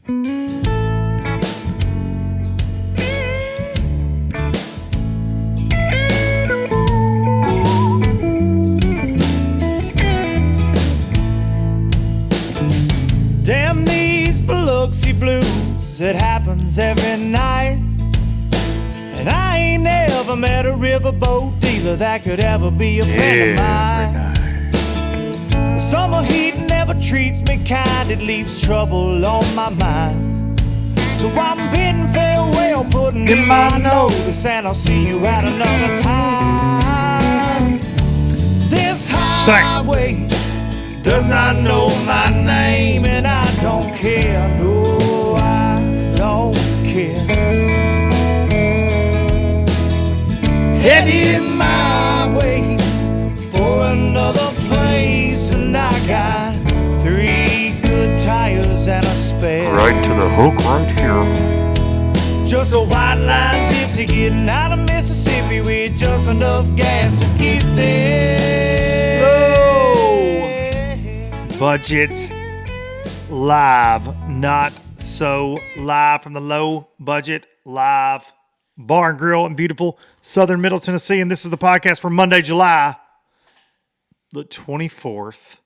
Damn these Biloxi blues, it happens every night. And I ain't never met a riverboat dealer that could ever be a friend of mine. The summer heat never treats me kind, it leaves trouble on my mind. So I'm bidding farewell, putting in my notice, and I'll see you at another time. This highway does not know my name, and I don't care, no, I don't care. Headed my way for another place, and I got 3 good tires and a spare. Right to the hook right here. Just a white line gypsy getting out of Mississippi with just enough gas to get there. Budget live, not so live from the Low Budget Live Bar and Grill in beautiful southern Middle Tennessee. And this is the podcast for Monday, July the 24th,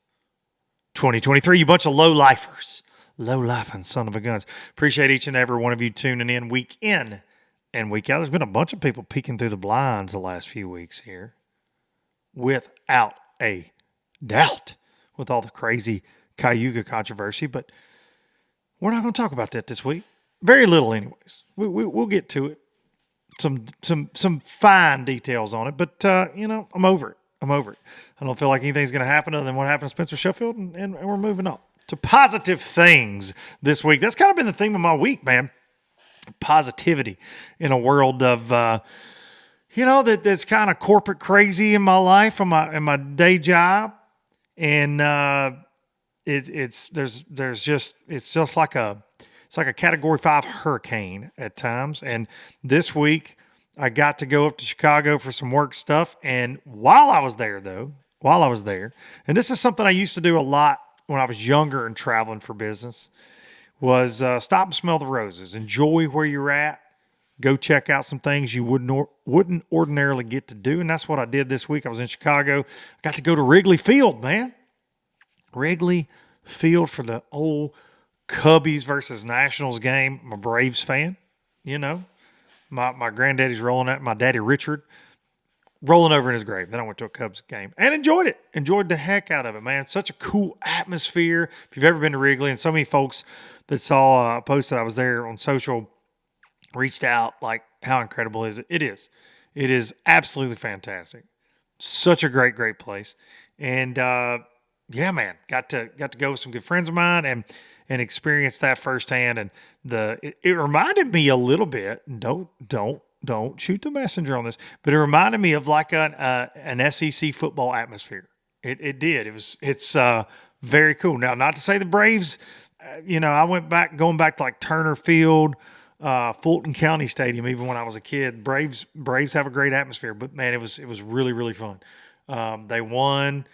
2023. You bunch of low-lifers. Low-lifing son of a guns. Appreciate each and every one of you tuning in and week out. There's been a bunch of people peeking through the blinds the last few weeks here. Without a doubt. With all the crazy Cayuga controversy. But we're not going to talk about that this week. Very little anyways. We'll get to it. Some fine details on it. But, I'm over it. I don't feel like anything's going to happen other than what happened to Spencer Sheffield, and we're moving on to positive things this week. That's kind of been the theme of my week, man. Positivity in a world of, that's kind of corporate crazy in my life, in my day job, and it's just like a Category 5 hurricane at times. And this week, I got to go up to Chicago for some work stuff. And while I was there, and this is something I used to do a lot when I was younger and traveling for business, was stop and smell the roses. Enjoy where you're at. Go check out some things you wouldn't ordinarily get to do. And that's what I did this week. I was in Chicago. I got to go to Wrigley Field, man. Wrigley Field for the old Cubbies versus Nationals game. I'm a Braves fan, My granddaddy's rolling out, my daddy Richard, rolling over in his grave. Then I went to a Cubs game and enjoyed it. Enjoyed the heck out of it, man. Such a cool atmosphere. If you've ever been to Wrigley, and so many folks that saw a post that I was there on social reached out, like, how incredible is it? It is. It is absolutely fantastic. Such a great place. And, man, got to go with some good friends of mine and experience that firsthand. And it reminded me a little bit, don't shoot the messenger on this, but it reminded me of like an SEC football atmosphere. It did. It's very cool. Now, not to say the Braves, going back to like Turner Field, Fulton County Stadium, even when I was a kid. Braves have a great atmosphere, but man, it was really, really fun. They won.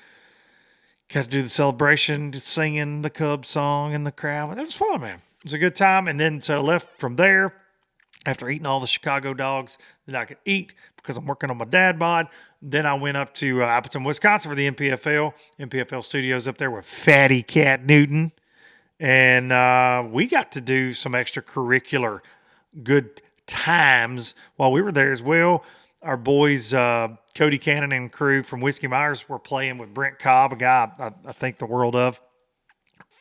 Got to do the celebration, just singing the Cubs song in the crowd. It was fun, man. It was a good time. And then so left from there after eating all the Chicago dogs that I could eat because I'm working on my dad bod. Then I went up to Appleton, Wisconsin for the NPFL studios up there with Fatty Cat Newton. And we got to do some extracurricular good times while we were there as well. Our boys, Cody Cannon and crew from Whiskey Myers, were playing with Brent Cobb, a guy I think the world of,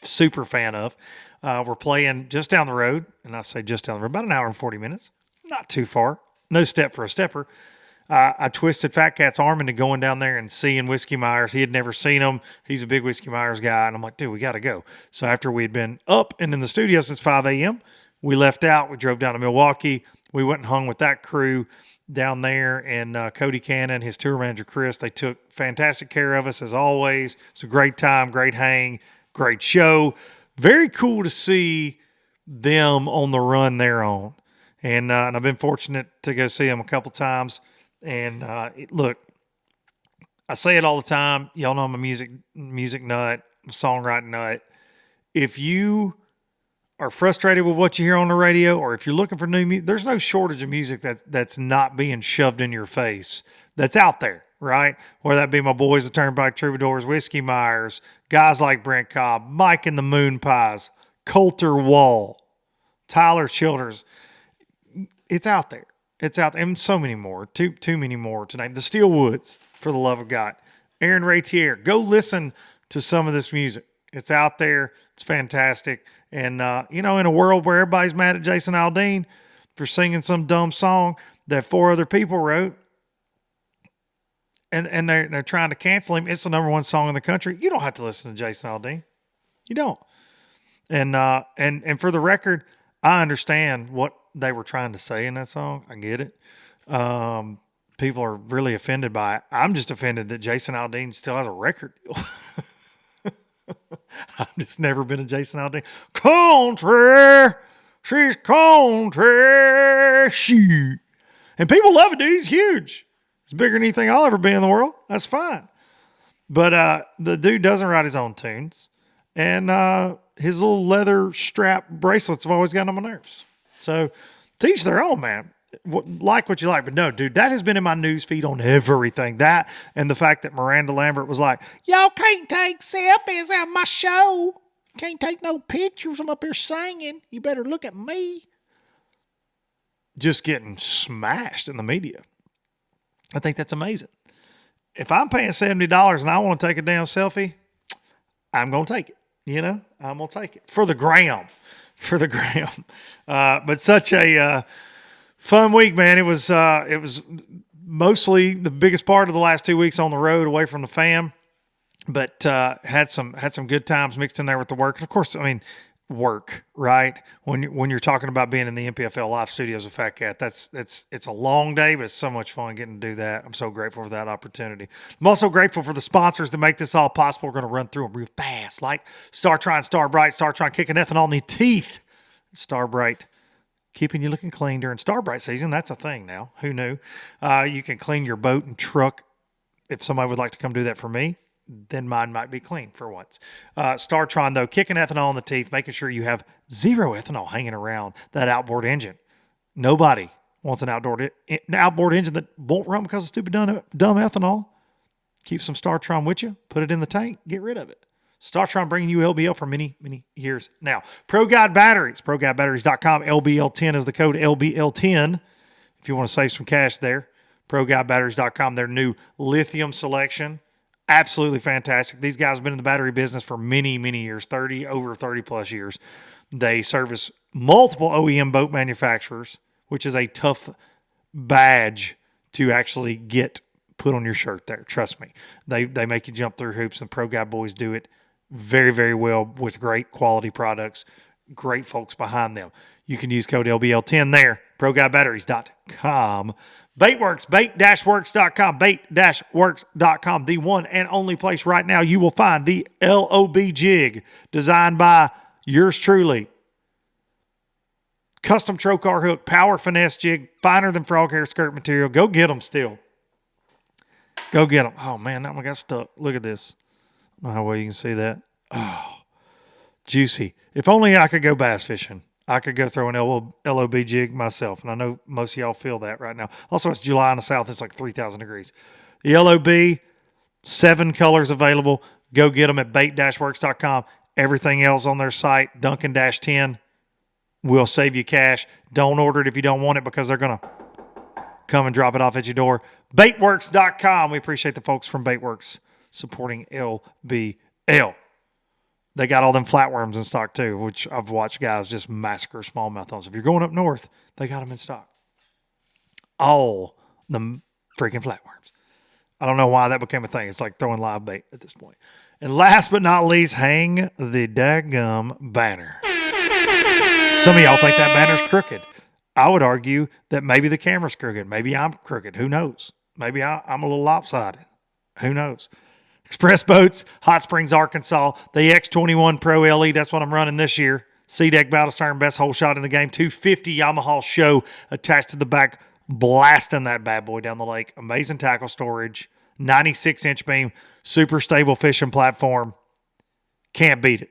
super fan of. We're playing just down the road, and I say just down the road, about an hour and 40 minutes. Not too far. No step for a stepper. I twisted Fat Cat's arm into going down there and seeing Whiskey Myers. He had never seen him. He's a big Whiskey Myers guy, and I'm like, dude, we got to go. So after we had been up and in the studio since 5 a.m., we left out. We drove down to Milwaukee. We went and hung with that crew down there, and Cody Cannon, his tour manager, Chris, they took fantastic care of us as always. It's a great time, great hang, great show. Very cool to see them on the run they're on. And I've been fortunate to go see them a couple times. And look, I say it all the time. Y'all know I'm a music nut, a songwriting nut. If you are frustrated with what you hear on the radio, or if you're looking for new music, there's no shortage of music that's not being shoved in your face that's out there, right? Whether that be my boys, the Turnpike Troubadours, Whiskey Myers, guys like Brent Cobb, Mike and the Moon Pies, Coulter Wall, Tyler Childers. It's out there. It's out there. And so many more. Too many more tonight. The Steelwoods, for the love of God. Aaron Ratier. Go listen to some of this music. It's out there. It's fantastic. And, in a world where everybody's mad at Jason Aldean for singing some dumb song that 4 other people wrote, and they're trying to cancel him, it's the number 1 song in the country. You don't have to listen to Jason Aldean. You don't. And for the record, I understand what they were trying to say in that song. I get it. People are really offended by it. I'm just offended that Jason Aldean still has a record deal. I've just never been a Jason Aldean. Country, she's country, shoot. And people love it, dude. He's huge. It's bigger than anything I'll ever be in the world. That's fine. But the dude doesn't write his own tunes. And his little leather strap bracelets have always gotten on my nerves. So teach their own, man. Like what you like. But no, dude, that has been in my news feed on everything. That and the fact that Miranda Lambert was like, y'all can't take selfies at my show. Can't take no pictures. I'm up here singing. You better look at me. Just getting smashed in the media. I think that's amazing. If I'm paying $70 and I want to take a damn selfie, I'm going to take it. I'm going to take it for the gram. But such a fun week, man. It was mostly the biggest part of the last 2 weeks on the road away from the fam, but had some good times mixed in there with the work. And of course, work, right? When you're talking about being in the NPFL live studios with Fat Cat, it's a long day, but it's so much fun getting to do that. I'm so grateful for that opportunity. I'm also grateful for the sponsors that make this all possible. We're going to run through them real fast, like StarTron, Starbright, StarTron kicking ethanol in the teeth. Starbright, keeping you looking clean during Starbright season. That's a thing now. Who knew? You can clean your boat and truck. If somebody would like to come do that for me, then mine might be clean for once. StarTron, though, kicking ethanol in the teeth, making sure you have zero ethanol hanging around that outboard engine. Nobody wants an outboard engine that won't run because of stupid dumb ethanol. Keep some StarTron with you. Put it in the tank. Get rid of it. StarTron bringing you LBL for many, many years now. Pro Guide Batteries. ProGuideBatteries.com. LBL10 is the code LBL10 if you want to save some cash there. ProGuideBatteries.com. Their new lithium selection. Absolutely fantastic. These guys have been in the battery business for many, many years, over 30 plus years. They service multiple OEM boat manufacturers, which is a tough badge to actually get put on your shirt there. Trust me. They make you jump through hoops, and Pro Guy boys do it very, very well with great quality products, great folks behind them. You can use code LBL10 there, ProGuideBatteries.com. Baitworks, bait-works.com, bait-works.com, the one and only place right now you will find the LOB jig designed by yours truly. Custom trocar hook, power finesse jig, finer than frog hair skirt material. Go get them still. Go get them. Oh, man, that one got stuck. Look at this. I don't know how well you can see that. Oh, juicy. If only I could go bass fishing. I could go throw an LOB jig myself, and I know most of y'all feel that right now. Also, it's July in the South. It's like 3,000 degrees. The LOB, 7 colors available. Go get them at bait-works.com. Everything else on their site, Duncan-10, will save you cash. Don't order it if you don't want it because they're going to come and drop it off at your door. Baitworks.com. We appreciate the folks from Baitworks supporting LBL. They got all them flatworms in stock too, which I've watched guys just massacre smallmouth on. So if you're going up north, they got them in stock. All the freaking flatworms. I don't know why that became a thing. It's like throwing live bait at this point. And last but not least, hang the daggum banner. Some of y'all think that banner's crooked. I would argue that maybe the camera's crooked. Maybe I'm crooked. Who knows? Maybe I'm a little lopsided. Who knows? Express Boats, Hot Springs, Arkansas. The X21 Pro LE, that's what I'm running this year. C-Deck Battle Stern, best hole shot in the game. 250 Yamaha show attached to the back, blasting that bad boy down the lake. Amazing tackle storage, 96-inch beam, super stable fishing platform. Can't beat it.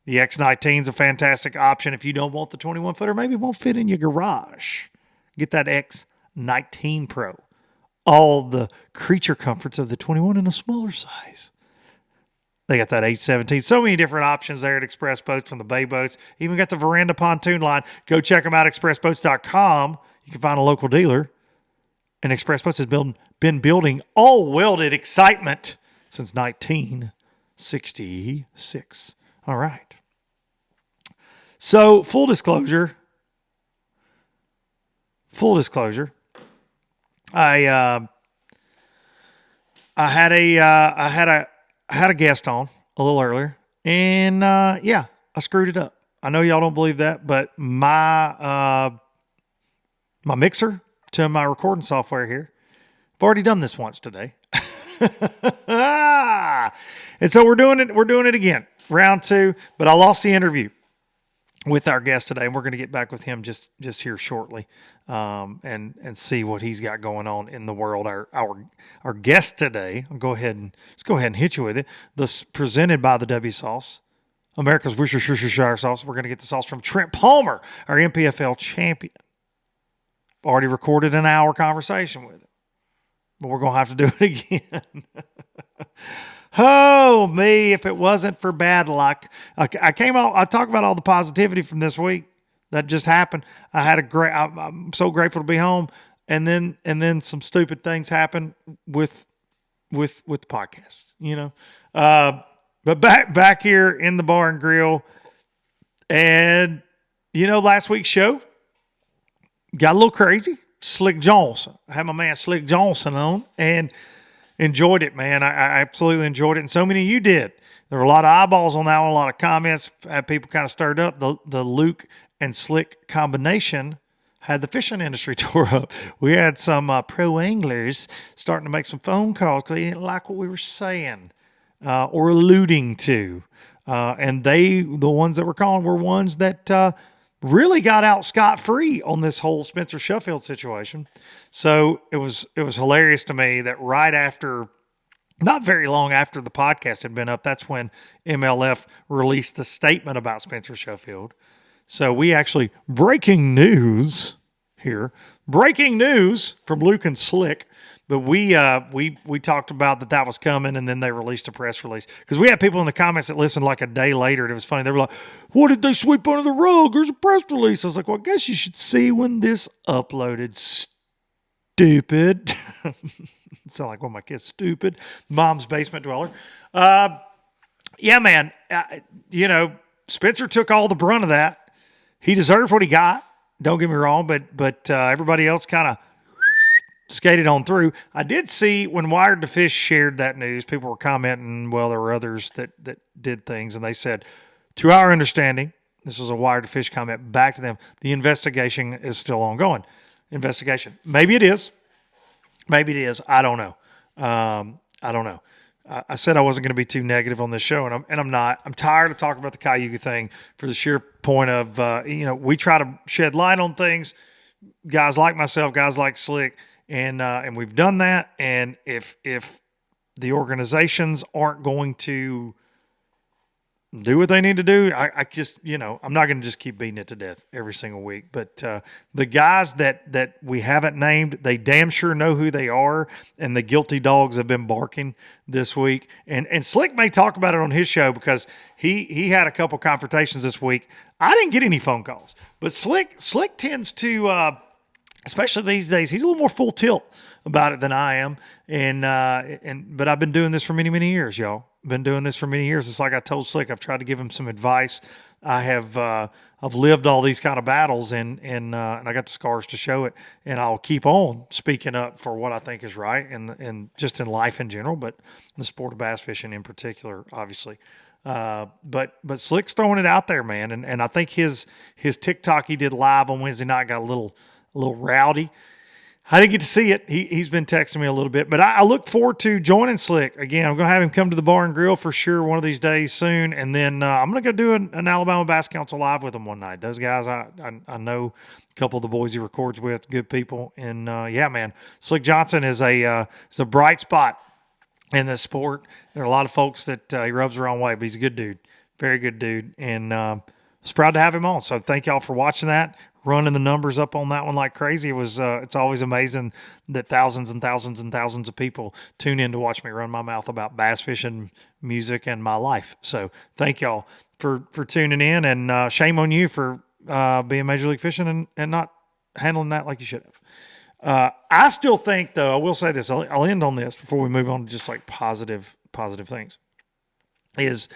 The X19 is a fantastic option if you don't want the 21-footer. Maybe it won't fit in your garage. Get that X19 Pro. All the creature comforts of the 21 in a smaller size. They got that H17. So many different options there at Express Boats from the Bay Boats. Even got the Veranda Pontoon line. Go check them out, expressboats.com. You can find a local dealer. And Express Boats has been building all welded excitement since 1966. All right. So, full disclosure. I had a guest on a little earlier, and I screwed it up. I know y'all don't believe that, but my mixer to my recording software here, I've already done this once today. And so we're doing it again, round 2, but I lost the interview with our guest today, and we're going to get back with him just here shortly, and see what he's got going on in the world. Our guest today, let's go ahead and hit you with it. This presented by the W Sauce, America's Worcestershire sauce. We're going to get the sauce from Trent Palmer, our NPFL champion. Already recorded an hour conversation with him, but we're going to have to do it again. Oh, me, if it wasn't for bad luck. I talked about all the positivity from this week that just happened. I'm so grateful to be home. And then some stupid things happen with the podcast, but back here in the bar and grill, and last week's show got a little crazy. Slick Johnson. I had my man Slick Johnson on, and enjoyed it, man. I absolutely enjoyed it, and so many of you did. There were a lot of eyeballs on that one, a lot of comments. Had people kind of stirred up. The Luke and Slick combination had the fishing industry tore up. We had some pro anglers starting to make some phone calls because they didn't like what we were saying or alluding to. And the ones that were calling were ones that really got out scot-free on this whole Spencer Sheffield situation. So it was hilarious to me that right after, not very long after the podcast had been up, that's when MLF released the statement about Spencer Sheffield. So we actually, breaking news from Luke and Slick, but we talked about that was coming, and then they released a press release. Because we had people in the comments that listened like a day later, and it was funny. They were like, what did they sweep under the rug? There's a press release. I was like, well, I guess you should see when this uploaded, stupid. Sound like one of my kids, stupid. Mom's basement dweller. Yeah, man. Spencer took all the brunt of that. He deserved what he got. Don't get me wrong, but everybody else kind of skated on through. I did see when Wired to Fish shared that news, people were commenting, well, there were others that did things, and they said, to our understanding, this was a Wired to Fish comment back to them, the investigation is still ongoing. Investigation. Maybe it is. I don't know. I said I wasn't going to be too negative on this show, and I'm not. I'm tired of talking about the Cayuga thing for the sheer point of, we try to shed light on things, guys like myself, guys like Slick, and we've done that. And if the organizations aren't going to do what they need to do, I just, I'm not going to just keep beating it to death every single week. But the guys that we haven't named, they damn sure know who they are, and the guilty dogs have been barking this week. And Slick may talk about it on his show because he had a couple confrontations this week. I didn't get any phone calls, but Slick tends to, especially these days, he's a little more full tilt about it than I am. But I've been doing this for many, many years, y'all. Been doing this for many years. It's like I told Slick, I've tried to give him some advice. I've lived all these kind of battles, and I got the scars to show it. And I'll keep on speaking up for what I think is right, and just in life in general, but in the sport of bass fishing in particular, obviously. But Slick's throwing it out there, man. And I think his TikTok he did live on Wednesday night got a little rowdy. I didn't get to see it. He's been texting me a little bit, but I look forward to joining Slick again. I'm going to have him come to the bar and grill for sure one of these days soon, and then I'm going to go do an Alabama Bass Council live with him one night. Those guys, I know a couple of the boys he records with, good people, and man, Slick Johnson is a bright spot in this sport. There are a lot of folks that he rubs the wrong way, but he's a good dude. Very good dude. And was proud to have him on. So thank y'all for watching that, running the numbers up on that one like crazy. It was it's always amazing that thousands and thousands and thousands of people tune in to watch me run my mouth about bass fishing, music, and my life. So thank y'all for tuning in, and shame on you for being Major League Fishing and not handling that like you should have. I still think, though, I will say this. I'll end on this before we move on to just like positive things. Is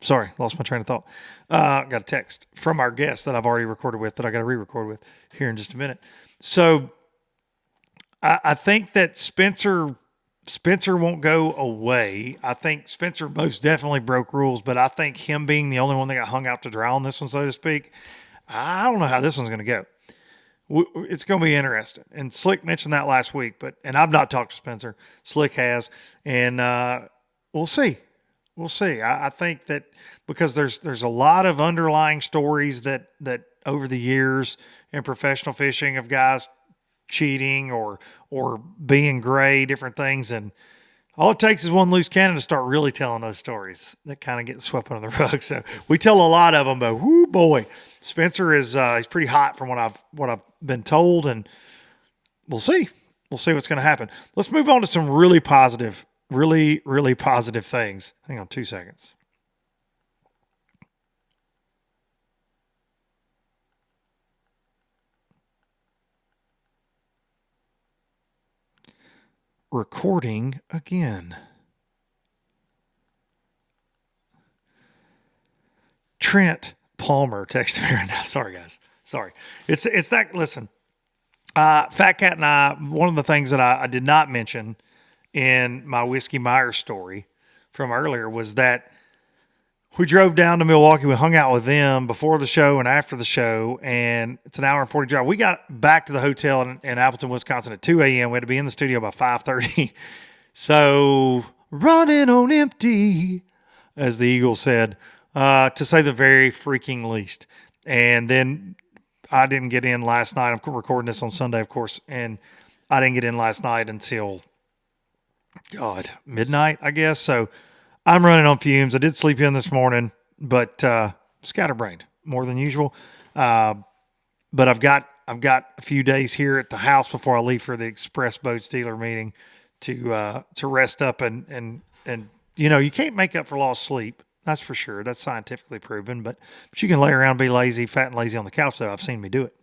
sorry, lost my train of thought. Got a text from our guest that I've already recorded with that I got to re-record with here in just a minute. So I think that Spencer won't go away. I think Spencer most definitely broke rules, but I think him being the only one that got hung out to dry on this one, so to speak, I don't know how this one's going to go. It's going to be interesting. And Slick mentioned that last week, and I've not talked to Spencer. Slick has, and we'll see. We'll see. I think that because there's a lot of underlying stories that over the years in professional fishing of guys cheating or being gray, different things, and all it takes is one loose cannon to start really telling those stories that kind of get swept under the rug. So we tell a lot of them, but whoo boy, Spencer is he's pretty hot from what I've been told, and we'll see. We'll see what's going to happen. Let's move on to some really positive things. Hang on 2 seconds. Recording again. Trent Palmer texted me right now. Sorry, guys. Sorry. It's that, listen, Fat Cat and I, one of the things that I did not mention in my Whiskey Myers story from earlier was that we drove down to Milwaukee. We hung out with them before the show and after the show, and it's an hour and 40 drive. We got back to the hotel in Appleton, Wisconsin at 2 a.m. We had to be in the studio by 5:30. So running on empty, as the Eagles said, to say the very freaking least. And then I didn't get in last night. I'm recording this on Sunday, of course, and I didn't get in last night until, midnight, I guess. So I'm running on fumes. I did sleep in this morning, but scatterbrained more than usual. But I've got a few days here at the house before I leave for the Express Boats dealer meeting to rest up and you can't make up for lost sleep. That's for sure. That's scientifically proven. But you can lay around and be lazy, fat and lazy on the couch. Though I've seen me do it.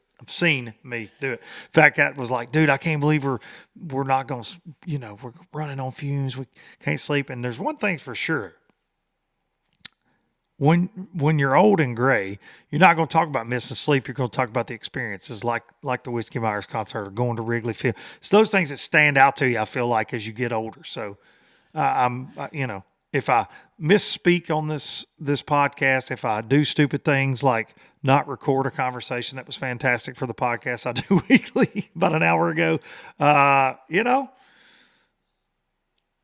Fat Cat was like, dude, I can't believe we're not going to, we're running on fumes. We can't sleep. And there's one thing for sure. When you're old and gray, you're not going to talk about missing sleep. You're going to talk about the experiences like the Whiskey Myers concert or going to Wrigley Field. It's those things that stand out to you, I feel like, as you get older. So if I misspeak on this podcast, if I do stupid things like not record a conversation that was fantastic for the podcast I do weekly about an hour ago,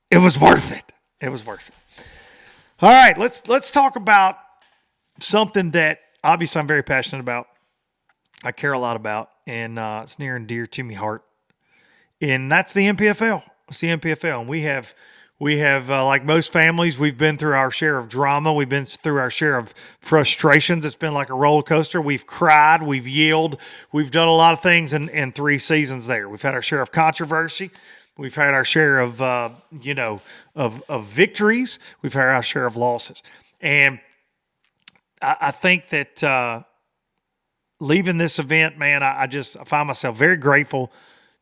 it was worth it. It was worth it. All right, let's talk about something that obviously I'm very passionate about. I care a lot about, and it's near and dear to me heart. And that's the NPFL. It's the NPFL, and we have like most families, we've been through our share of drama. We've been through our share of frustrations. It's been like a roller coaster. We've cried. We've yelled. We've done a lot of things in 3 seasons there. We've had our share of controversy. We've had our share of, of victories. We've had our share of losses. And I think that leaving this event, man, I find myself very grateful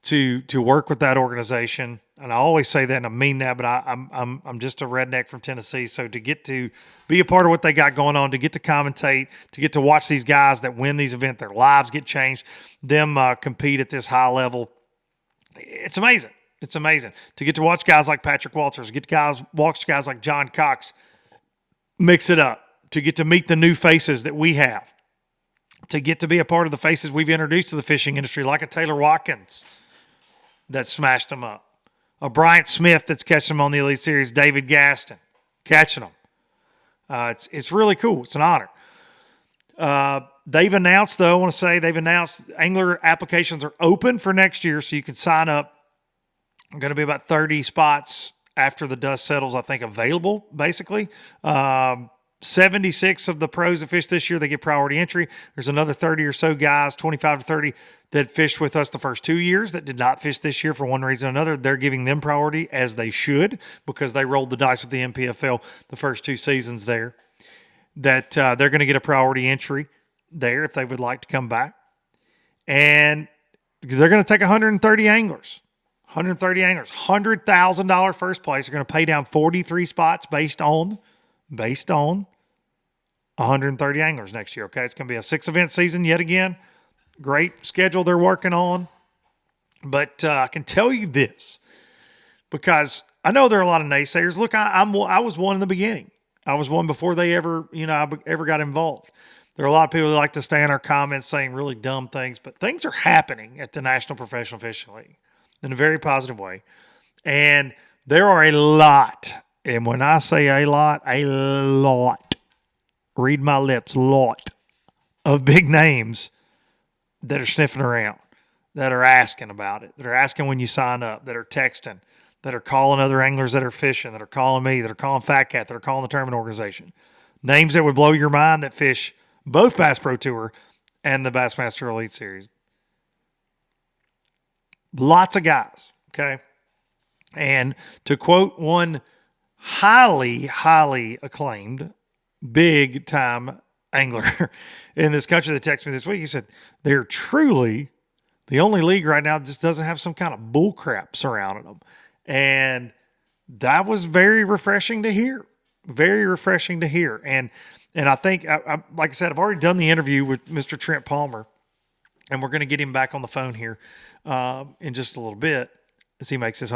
to work with that organization. And I always say that, and I mean that, but I'm just a redneck from Tennessee. So to get to be a part of what they got going on, to get to commentate, to get to watch these guys that win these events, their lives get changed, them compete at this high level, it's amazing. It's amazing to get to watch guys like Patrick Walters, watch guys like John Cox mix it up, to get to meet the new faces that we have, to get to be a part of the faces we've introduced to the fishing industry, like a Taylor Watkins that smashed them up, a Bryant Smith that's catching them on the Elite Series, David Gaston catching them. It's really cool. It's an honor. They've announced, though, I want to say angler applications are open for next year, so you can sign up. Going to be about 30 spots after the dust settles, I think, available, basically. 76 of the pros that fished this year, they get priority entry. There's another 30 or so guys, 25 to 30, that fished with us the first 2 years that did not fish this year for one reason or another. They're giving them priority, as they should, because they rolled the dice with the NPFL the first 2 seasons there, that they're going to get a priority entry there if they would like to come back. And they're going to take 130 anglers. 130 anglers. $100,000 first place. They're going to pay down 43 spots based on 130 anglers next year, okay? It's going to be a 6-event season yet again. Great schedule they're working on. But I can tell you this, because I know there are a lot of naysayers. Look, I was one in the beginning. I was one before they ever got involved. There are a lot of people that like to stay in our comments saying really dumb things, but things are happening at the National Professional Fishing League in a very positive way. And there are a lot, and when I say a lot, read my lips, lot of big names that are sniffing around, that are asking about it, that are asking when you sign up, that are texting, that are calling other anglers that are fishing, that are calling me, that are calling Fat Cat, that are calling the tournament organization. Names that would blow your mind that fish both Bass Pro Tour and the Bassmaster Elite Series. Lots of guys, okay? And to quote one highly, highly acclaimed, big-time angler in this country that texted me this week, he said, they're truly the only league right now that just doesn't have some kind of bull crap surrounding them. And that was very refreshing to hear. Very refreshing to hear. And I think, like I said, I've already done the interview with Mr. Trent Palmer, and we're going to get him back on the phone here in just a little bit as he makes his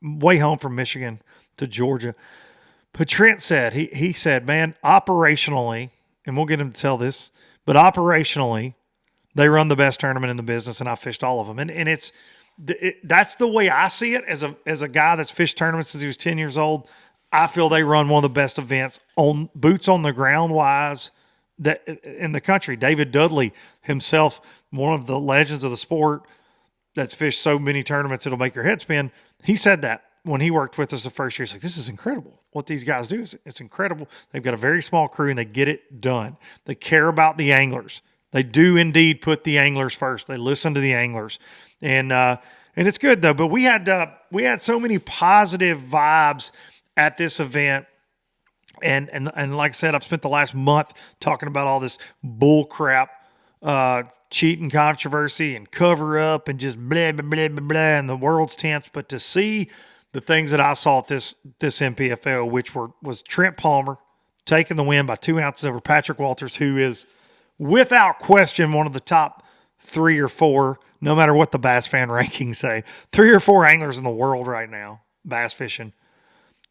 way home from Michigan to Georgia. But Trent said, he said, man, operationally, and we'll get him to tell this, but operationally, they run the best tournament in the business, and I fished all of them. And that's the way I see it as a guy that's fished tournaments since he was 10 years old. I feel they run one of the best events on boots on the ground wise that in the country. David Dudley himself, one of the legends of the sport that's fished so many tournaments it'll make your head spin. He said that when he worked with us the first year. He's like, this is incredible. What these guys do it's incredible. They've got a very small crew and they get it done. They care about the anglers. They do indeed put the anglers first. They listen to the anglers. And it's good though. But we had so many positive vibes at this event. And like I said, I've spent the last month talking about all this bull crap, cheating controversy and cover up and just blah, blah, blah, blah, blah, and the world's tense. But to see the things that I saw at this NPFL, which was Trent Palmer taking the win by 2 ounces over Patrick Walters, who is without question one of the top 3 or 4, no matter what the bass fan rankings say, 3 or 4 anglers in the world right now, bass fishing.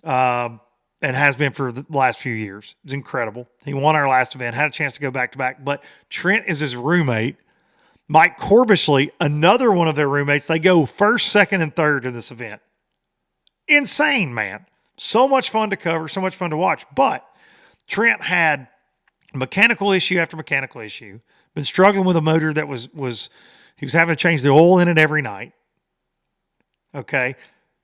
And has been for the last few years. It's incredible. He won our last event, had a chance to go back-to-back, but Trent is his roommate. Mike Corbishley, another one of their roommates, they go first, second, and third in this event. Insane, man. So much fun to cover, so much fun to watch. But Trent had mechanical issue after mechanical issue, been struggling with a motor that was he was having to change the oil in it every night. Okay.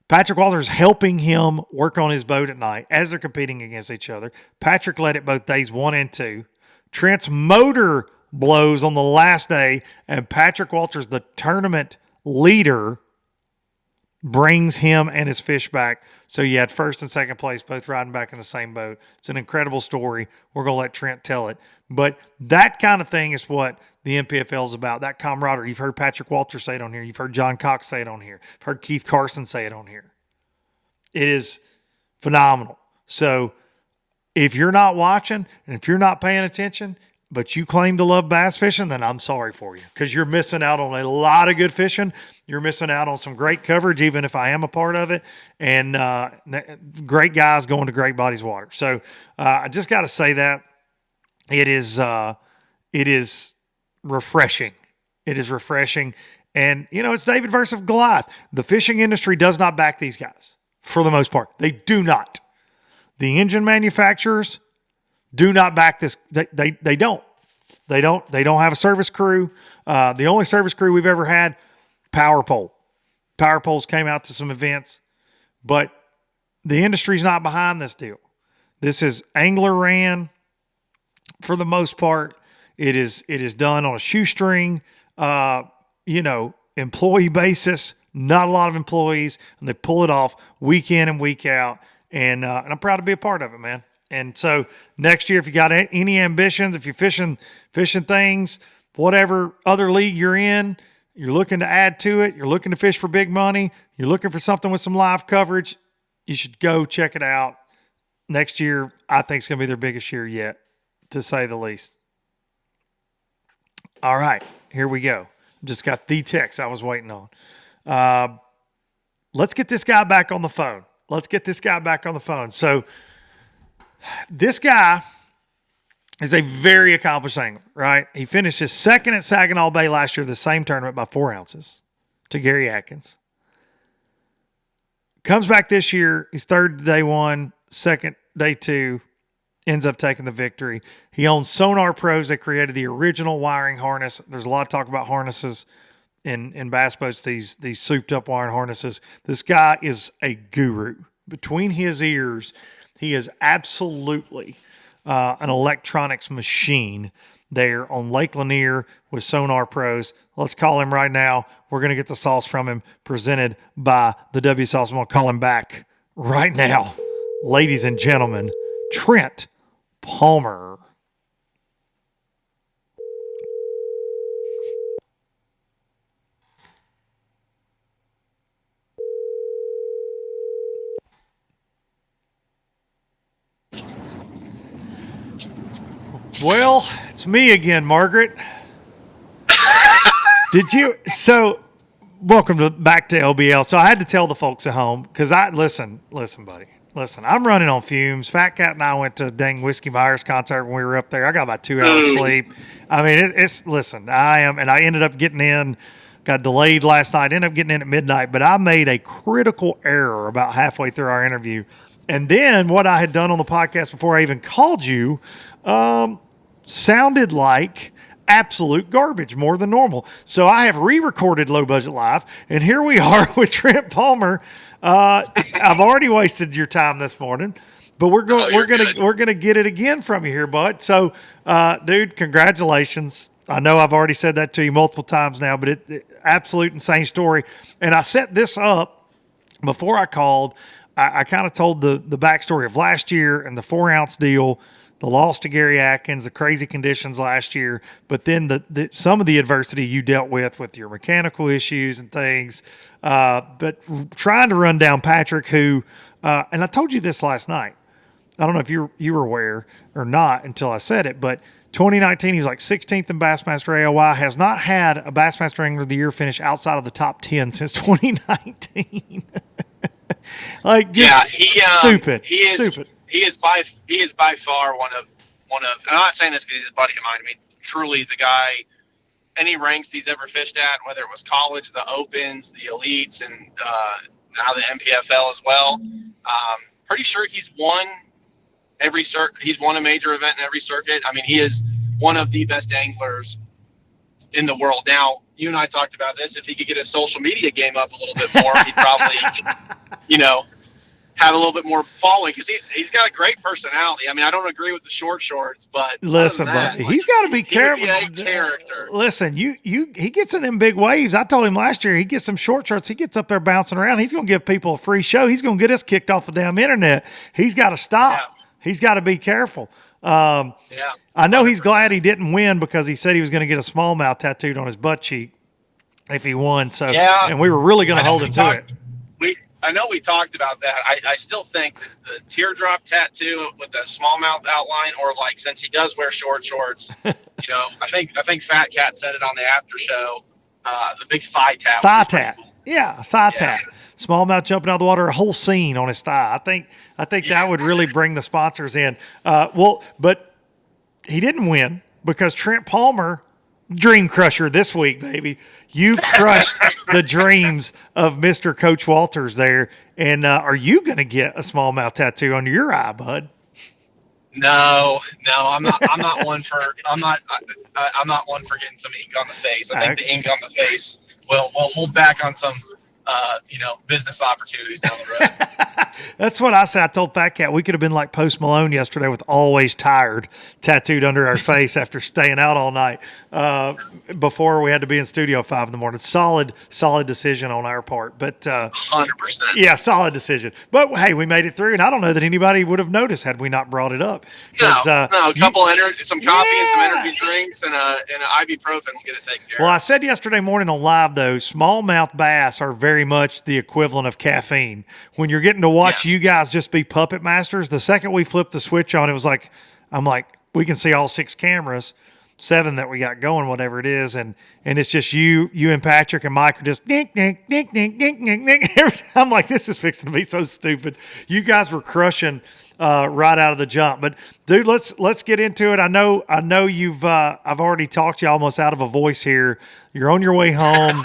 Patrick Walters helping him work on his boat at night as they're competing against each other. Patrick led it both days 1 and 2. Trent's motor blows on the last day, and Patrick Walters, the tournament leader, brings him and his fish back. So you had first and second place both riding back in the same boat. It's an incredible story. We're going to let Trent tell it. But that kind of thing is what the NPFL is about, that camaraderie. You've heard Patrick Walters say it on here. You've heard John Cox say it on here. You've heard Keith Carson say it on here. It is phenomenal. So if you're not watching and if you're not paying attention, but you claim to love bass fishing, then I'm sorry for you, because you're missing out on a lot of good fishing. You're missing out on some great coverage, even if I am a part of it, and great guys going to great bodies of water. So I just got to say that it is refreshing. It is refreshing. And, it's David versus Goliath. The fishing industry does not back these guys for the most part. They do not. The engine manufacturers do not back this. They don't. They don't have a service crew. The only service crew we've ever had, Power Pole. Power Poles came out to some events, but the industry's not behind this deal. This is angler ran for the most part. It is done on a shoestring, employee basis, not a lot of employees, and they pull it off week in and week out. And I'm proud to be a part of it, man. And so next year, if you got any ambitions, if you're fishing things, whatever other league you're in, you're looking to add to it, you're looking to fish for big money, you're looking for something with some live coverage, you should go check it out. Next year, I think it's going to be their biggest year yet, to say the least. All right, here we go. Just got the text I was waiting on. Let's get this guy back on the phone. So this guy is a very accomplished angler, right? He finished his second at Saginaw Bay last year, the same tournament, by 4 ounces to Gary Atkins. Comes back this year. He's third day one, second day two, ends up taking the victory. He owns Sonar Pros. They created the original wiring harness. There's a lot of talk about harnesses in bass boats, these souped up wiring harnesses. This guy is a guru. Between his ears, he is absolutely an electronics machine there on Lake Lanier with Sonar Pros. Let's call him right now. We're going to get the sauce from him, presented by the W Sauce. I'm going to call him back right now. Ladies and gentlemen, Trent Palmer. Well, it's me again, Margaret. Welcome back to LBL. So I had to tell the folks at home, because listen, buddy. Listen, I'm running on fumes. Fat Cat and I went to dang Whiskey Myers concert when we were up there. I got about 2 hours sleep. I mean, I ended up getting in, got delayed last night, ended up getting in at midnight, but I made a critical error about halfway through our interview. And then what I had done on the podcast before I even called you, sounded like absolute garbage, more than normal. So I have re-recorded Low Budget Live, and here we are with Trent Palmer. I've already wasted your time this morning, but we're gonna get it again from you here, bud. So, dude, congratulations. I know I've already said that to you multiple times now, but it absolute insane story. And I set this up before I called. I kind of told the backstory of last year and the 4 ounce deal, the loss to Gary Atkins, the crazy conditions last year, but then some of the adversity you dealt with your mechanical issues and things. But trying to run down Patrick, who, and I told you this last night. I don't know if you were aware or not until I said it, but 2019, he was like 16th in Bassmaster AOY, has not had a Bassmaster Angler of the Year finish outside of the top 10 since 2019. Like, just stupid. Stupid. He is by far one of. And I'm not saying this because he's a buddy of mine. I mean, truly the guy. Any ranks he's ever fished at, whether it was college, the Opens, the Elites, and now the NPFL as well. Pretty sure he's won every He's won a major event in every circuit. I mean, he is one of the best anglers in the world. Now, you and I talked about this. If he could get his social media game up a little bit more, he'd probably, have a little bit more following, because he's got a great personality. I mean, I don't agree with the shorts, but listen, buddy, he's got to be careful. He would be a character. Listen, he gets in them big waves. I told him last year he gets some short shorts. He gets up there bouncing around. He's going to give people a free show. He's going to get us kicked off the damn internet. He's got to stop. Yeah. He's got to be careful. I know 100%. He's glad he didn't win, because he said he was going to get a smallmouth tattooed on his butt cheek if he won. So, and we were really going to hold him to it. I know we talked about that. I still think the teardrop tattoo with the smallmouth outline, or like, since he does wear shorts, I think Fat Cat said it on the after show. The big thigh tap. Thigh tap. Cool. Yeah, thigh tap. Smallmouth jumping out of the water, a whole scene on his thigh. I think that would really bring the sponsors in. But he didn't win, because Trent Palmer, Dream Crusher this week, baby. You crushed the dreams of Mr. Coach Walters there. And are you going to get a smallmouth tattoo on your eye, bud? No, I'm not. I'm not one for getting some ink on the face. I think the ink on the face will hold back on some business opportunities down the road. That's what I said. I told Fat Cat we could have been like Post Malone yesterday with "always tired" tattooed under our face after staying out all night before we had to be in studio 5 a.m. Solid decision on our part. But 100%. yeah, solid decision. But hey, we made it through, and I don't know that anybody would have noticed had we not brought it up. No, a couple some coffee and some energy drinks and an ibuprofen will get it taken care of. Well, I said yesterday morning on live, though, smallmouth bass are very much the equivalent of caffeine. When you're getting to watch you guys just be puppet masters, the second we flipped the switch on, it was like, I'm like, we can see all 6 cameras, 7 that we got going, whatever it is, and it's just you and Patrick and Mike are just dink, dink, dink, dink, dink, dink, dink. I'm like, this is fixing to be so stupid. You guys were crushing right out of the jump. But dude, let's get into it. I know you've I've already talked you almost out of a voice here. You're on your way home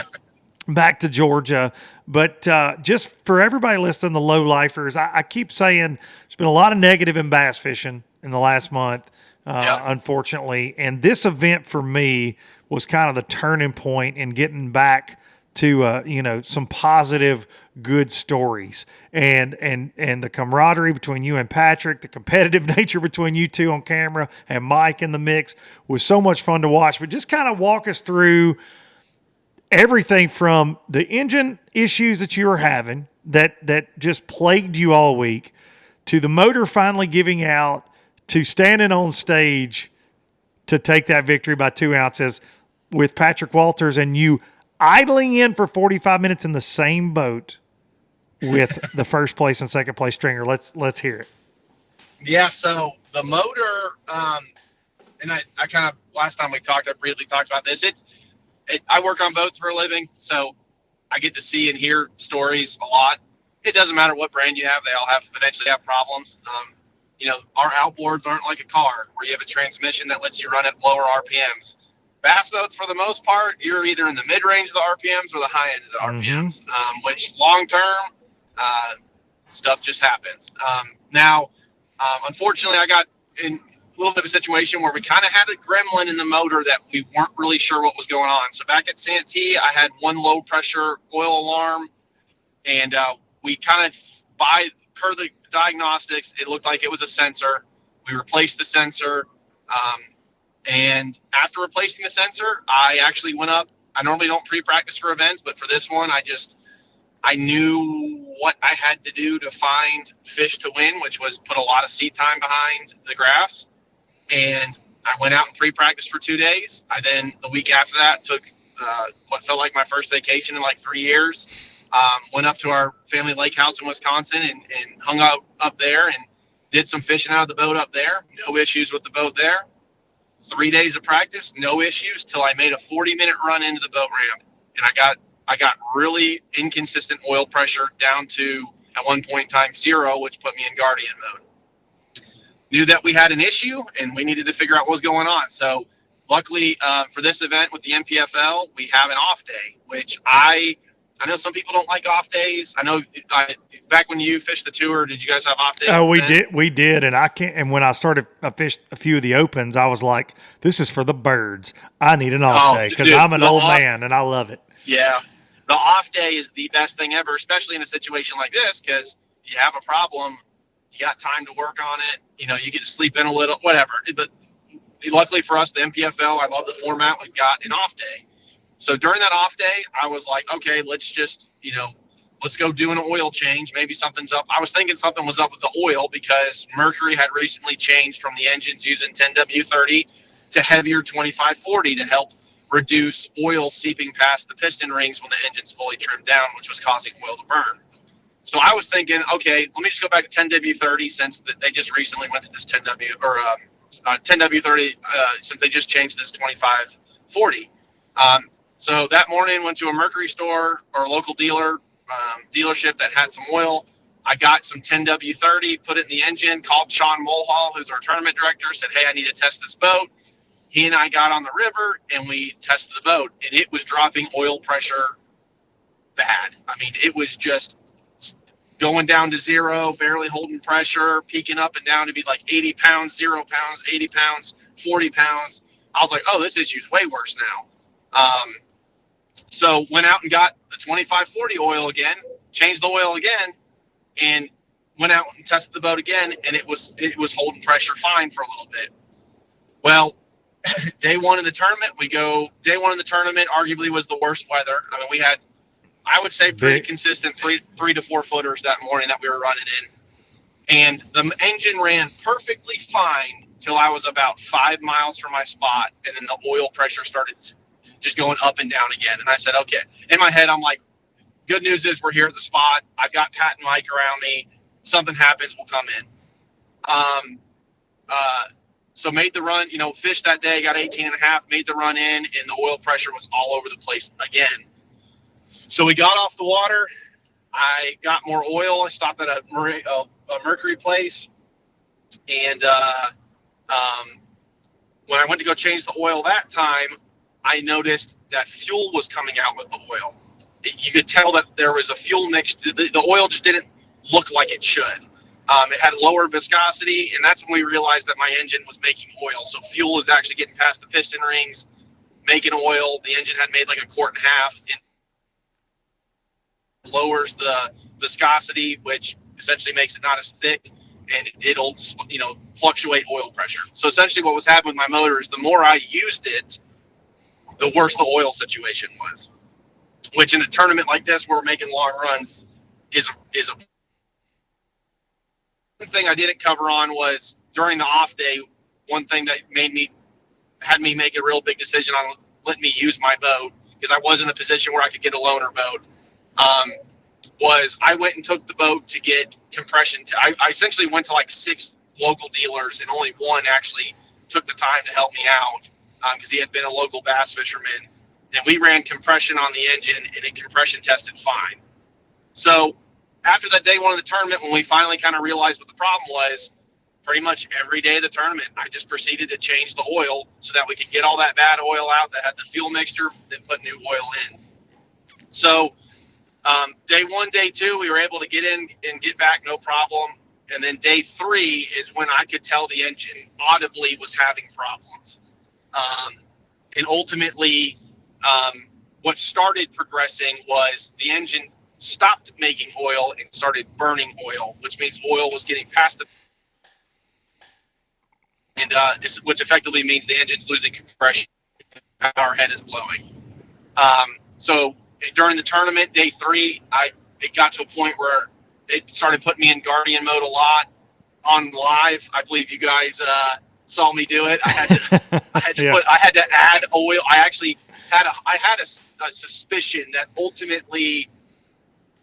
back to Georgia. But just for everybody listening, the low lifers, I keep saying there's been a lot of negative in bass fishing in the last month, unfortunately. And this event for me was kind of the turning point in getting back to some positive, good stories, and the camaraderie between you and Patrick, the competitive nature between you two on camera, and Mike in the mix was so much fun to watch. But just kind of walk us through everything from the engine issues that you were having that just plagued you all week, to the motor finally giving out, to standing on stage to take that victory by 2 ounces with Patrick Walters and you idling in for 45 minutes in the same boat with the first place and second place stringer. Let's hear it. Yeah, so the motor, and I kind of, last time we talked, I briefly talked about this. I work on boats for a living, so I get to see and hear stories a lot. It doesn't matter what brand you have; they all eventually have problems. Our outboards aren't like a car where you have a transmission that lets you run at lower RPMs. Bass boats, for the most part, you're either in the mid-range of the RPMs or the high end of the RPMs, which long-term stuff just happens. Now, unfortunately, I got in a little bit of a situation where we kind of had a gremlin in the motor that we weren't really sure what was going on. So back at Santee, I had one low-pressure oil alarm, and we kind of, per the diagnostics, it looked like it was a sensor. We replaced the sensor. And after replacing the sensor, I actually went up. I normally don't pre-practice for events, but for this one, I knew what I had to do to find fish to win, which was put a lot of seat time behind the graphs. And I went out and pre-practiced for 2 days. I then, the week after that, took what felt like my first vacation in like 3 years. Went up to our family lake house in Wisconsin and hung out up there and did some fishing out of the boat up there. No issues with the boat there. 3 days of practice, no issues, till I made a 40-minute run into the boat ramp. And I got really inconsistent oil pressure down to, at one point in time, 0, which put me in guardian mode. Knew that we had an issue and we needed to figure out what was going on. So luckily for this event with the NPFL, we have an off day, which I know some people don't like off days. I know back when you fished the tour, did you guys have off days? Oh, we did. And and when I fished a few of the opens, I was like, this is for the birds. I need an off day because I'm an old man and I love it. Yeah. The off day is the best thing ever, especially in a situation like this, because if you have a problem, you got time to work on it. You get to sleep in a little, whatever. But luckily for us, the NPFL, I love the format. We've got an off day. So during that off day, I was like, okay, let's just, let's go do an oil change. Maybe something's up. I was thinking something was up with the oil because Mercury had recently changed from the engines using 10W30 to heavier 2540 to help reduce oil seeping past the piston rings when the engine's fully trimmed down, which was causing oil to burn. So I was thinking, okay, let me just go back to 10W30 since they just recently went to this 10W30 since they just changed this 2540. So that morning, went to a Mercury store or a local dealership that had some oil. I got some 10W30, put it in the engine, called Sean Mulhall, who's our tournament director, said, hey, I need to test this boat. He and I got on the river and we tested the boat, and it was dropping oil pressure bad. I mean, it was just going down to 0, barely holding pressure, peaking up and down to be like 80 pounds, 0 pounds, 80 pounds, 40 pounds. I was like, oh, this issue's way worse now. So went out and got the 2540 oil again, changed the oil again, and went out and tested the boat again, and it was holding pressure fine for a little bit. Well, day one of the tournament, arguably was the worst weather. I mean, we had, I would say, pretty consistent 3 to 4 footers that morning that we were running in. And the engine ran perfectly fine till I was about 5 miles from my spot, and then the oil pressure started just going up and down again. And I said, okay. In my head, I'm like, good news is we're here at the spot. I've got Pat and Mike around me. Something happens, we'll come in. So made the run, fished that day, got 18 and a half, made the run in, and the oil pressure was all over the place again. So we got off the water. I got more oil. I stopped at a Mercury place. And when I went to go change the oil that time, I noticed that fuel was coming out with the oil. You could tell that there was a fuel mix. The oil just didn't look like it should. It had lower viscosity, and that's when we realized that my engine was making oil. So fuel is actually getting past the piston rings, making oil. The engine had made like 1.5 quarts. It lowers the viscosity, which essentially makes it not as thick, and it'll fluctuate oil pressure. So essentially what was happening with my motor is the more I used it, the worse the oil situation was. Which in a tournament like this where we're making long runs is a thing I didn't cover on was during the off day. One thing that had me make a real big decision on letting me use my boat, because I was in a position where I could get a loaner boat, was I went and took the boat to get compression. I essentially went to like 6 local dealers, and only one actually took the time to help me out because he had been a local bass fisherman. And we ran compression on the engine, and it compression tested fine. So after that day one of the tournament, when we finally kind of realized what the problem was, pretty much every day of the tournament, I just proceeded to change the oil so that we could get all that bad oil out that had the fuel mixture and put new oil in. So day 1, day 2, we were able to get in and get back, no problem. And then day 3 is when I could tell the engine audibly was having problems. And ultimately, what started progressing was the engine stopped making oil and started burning oil, which means oil was getting past the, and which effectively means the engine's losing compression, power head is blowing. So during the tournament, day 3, it got to a point where it started putting me in Guardian mode a lot on live. I believe you guys saw me do it. I had to add oil. I actually had a suspicion that ultimately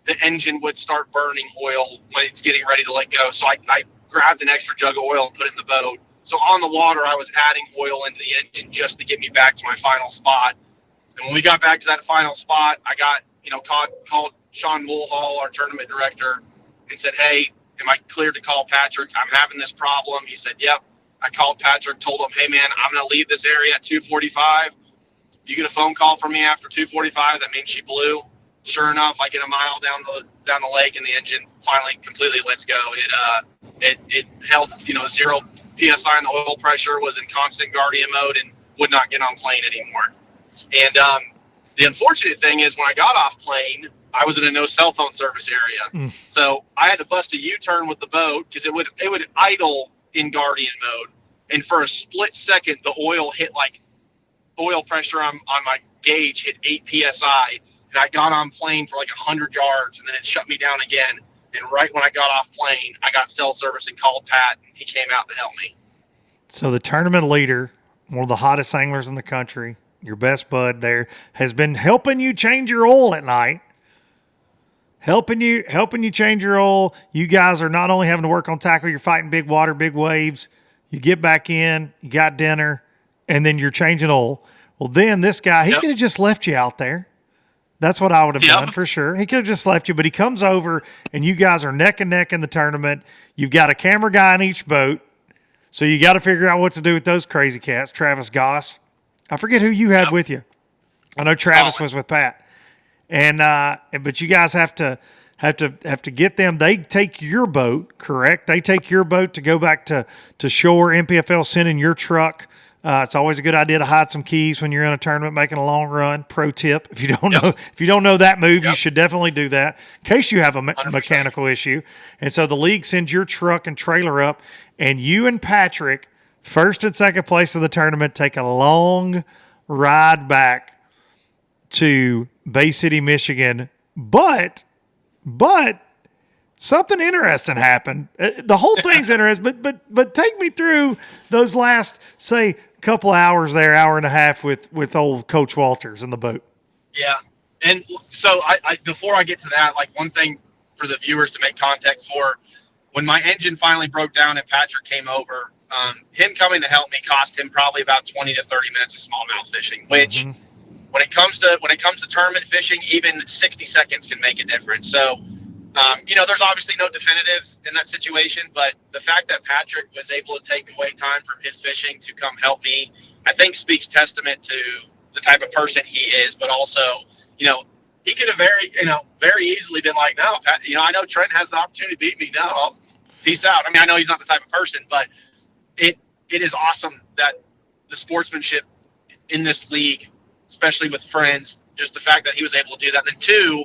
the engine would start burning oil when it's getting ready to let go. So I grabbed an extra jug of oil and put it in the boat. So on the water, I was adding oil into the engine just to get me back to my final spot. And when we got back to that final spot, I got, called Sean Woolhall, our tournament director, and said, hey, am I cleared to call Patrick? I'm having this problem. He said, yep. I called Patrick, told him, hey, man, I'm going to leave this area at 2:45. If you get a phone call from me after 2:45, that means she blew. Sure enough, I get a mile down the lake, and the engine finally completely lets go. It held, 0 PSI, and the oil pressure was in constant Guardian mode and would not get on plane anymore. And the unfortunate thing is when I got off plane, I was in a no cell phone service area. So I had to bust a U-turn with the boat because it would idle in Guardian mode. And for a split second, the oil pressure on my gauge hit 8 PSI. And I got on plane for like 100 yards, and then it shut me down again. And right when I got off plane, I got cell service and called Pat, and he came out to help me. So the tournament leader, one of the hottest anglers in the country, your best bud there, has been helping you change your oil at night. Helping you change your oil. You guys are not only having to work on tackle, you're fighting big water, big waves. You get back in, you got dinner, and then you're changing oil. Well, then this guy, he could have just left you out there. That's what I would have done for sure. He could have just left you, but he comes over and you guys are neck and neck in the tournament. You've got a camera guy in each boat. So you got to figure out what to do with those crazy cats. Travis Goss. I forget who you had with you. I know Travis was with Pat. And but you guys have to get them. They take your boat, correct? They take your boat to go back to shore. NPFL sending your truck It's always a good idea to hide some keys when you're in a tournament making a long run. Pro tip: if you don't know that move, you should definitely do that in case you have a mechanical issue. And so the league sends your truck and trailer up, and you and Patrick, first and second place of the tournament, take a long ride back to Bay City, Michigan. But something interesting happened. The whole thing's interesting, but take me through those last, say, couple hours there, hour and a half with old Coach Walters in the boat. Yeah. And so I before I get to that, like one thing for the viewers to make context for, when my engine finally broke down and Patrick came over, him coming to help me cost him probably about 20 to 30 minutes of smallmouth fishing, which when it comes to tournament fishing, even 60 seconds can make a difference. So, there's obviously no definitives in that situation, but the fact that Patrick was able to take away time from his fishing to come help me, I think speaks testament to the type of person he is, but also, he could have very easily been like, no, Pat, I know Trent has the opportunity to beat me. No, I'll peace out. I mean, I know he's not the type of person, but it is awesome that the sportsmanship in this league, especially with friends, just the fact that he was able to do that. And then two,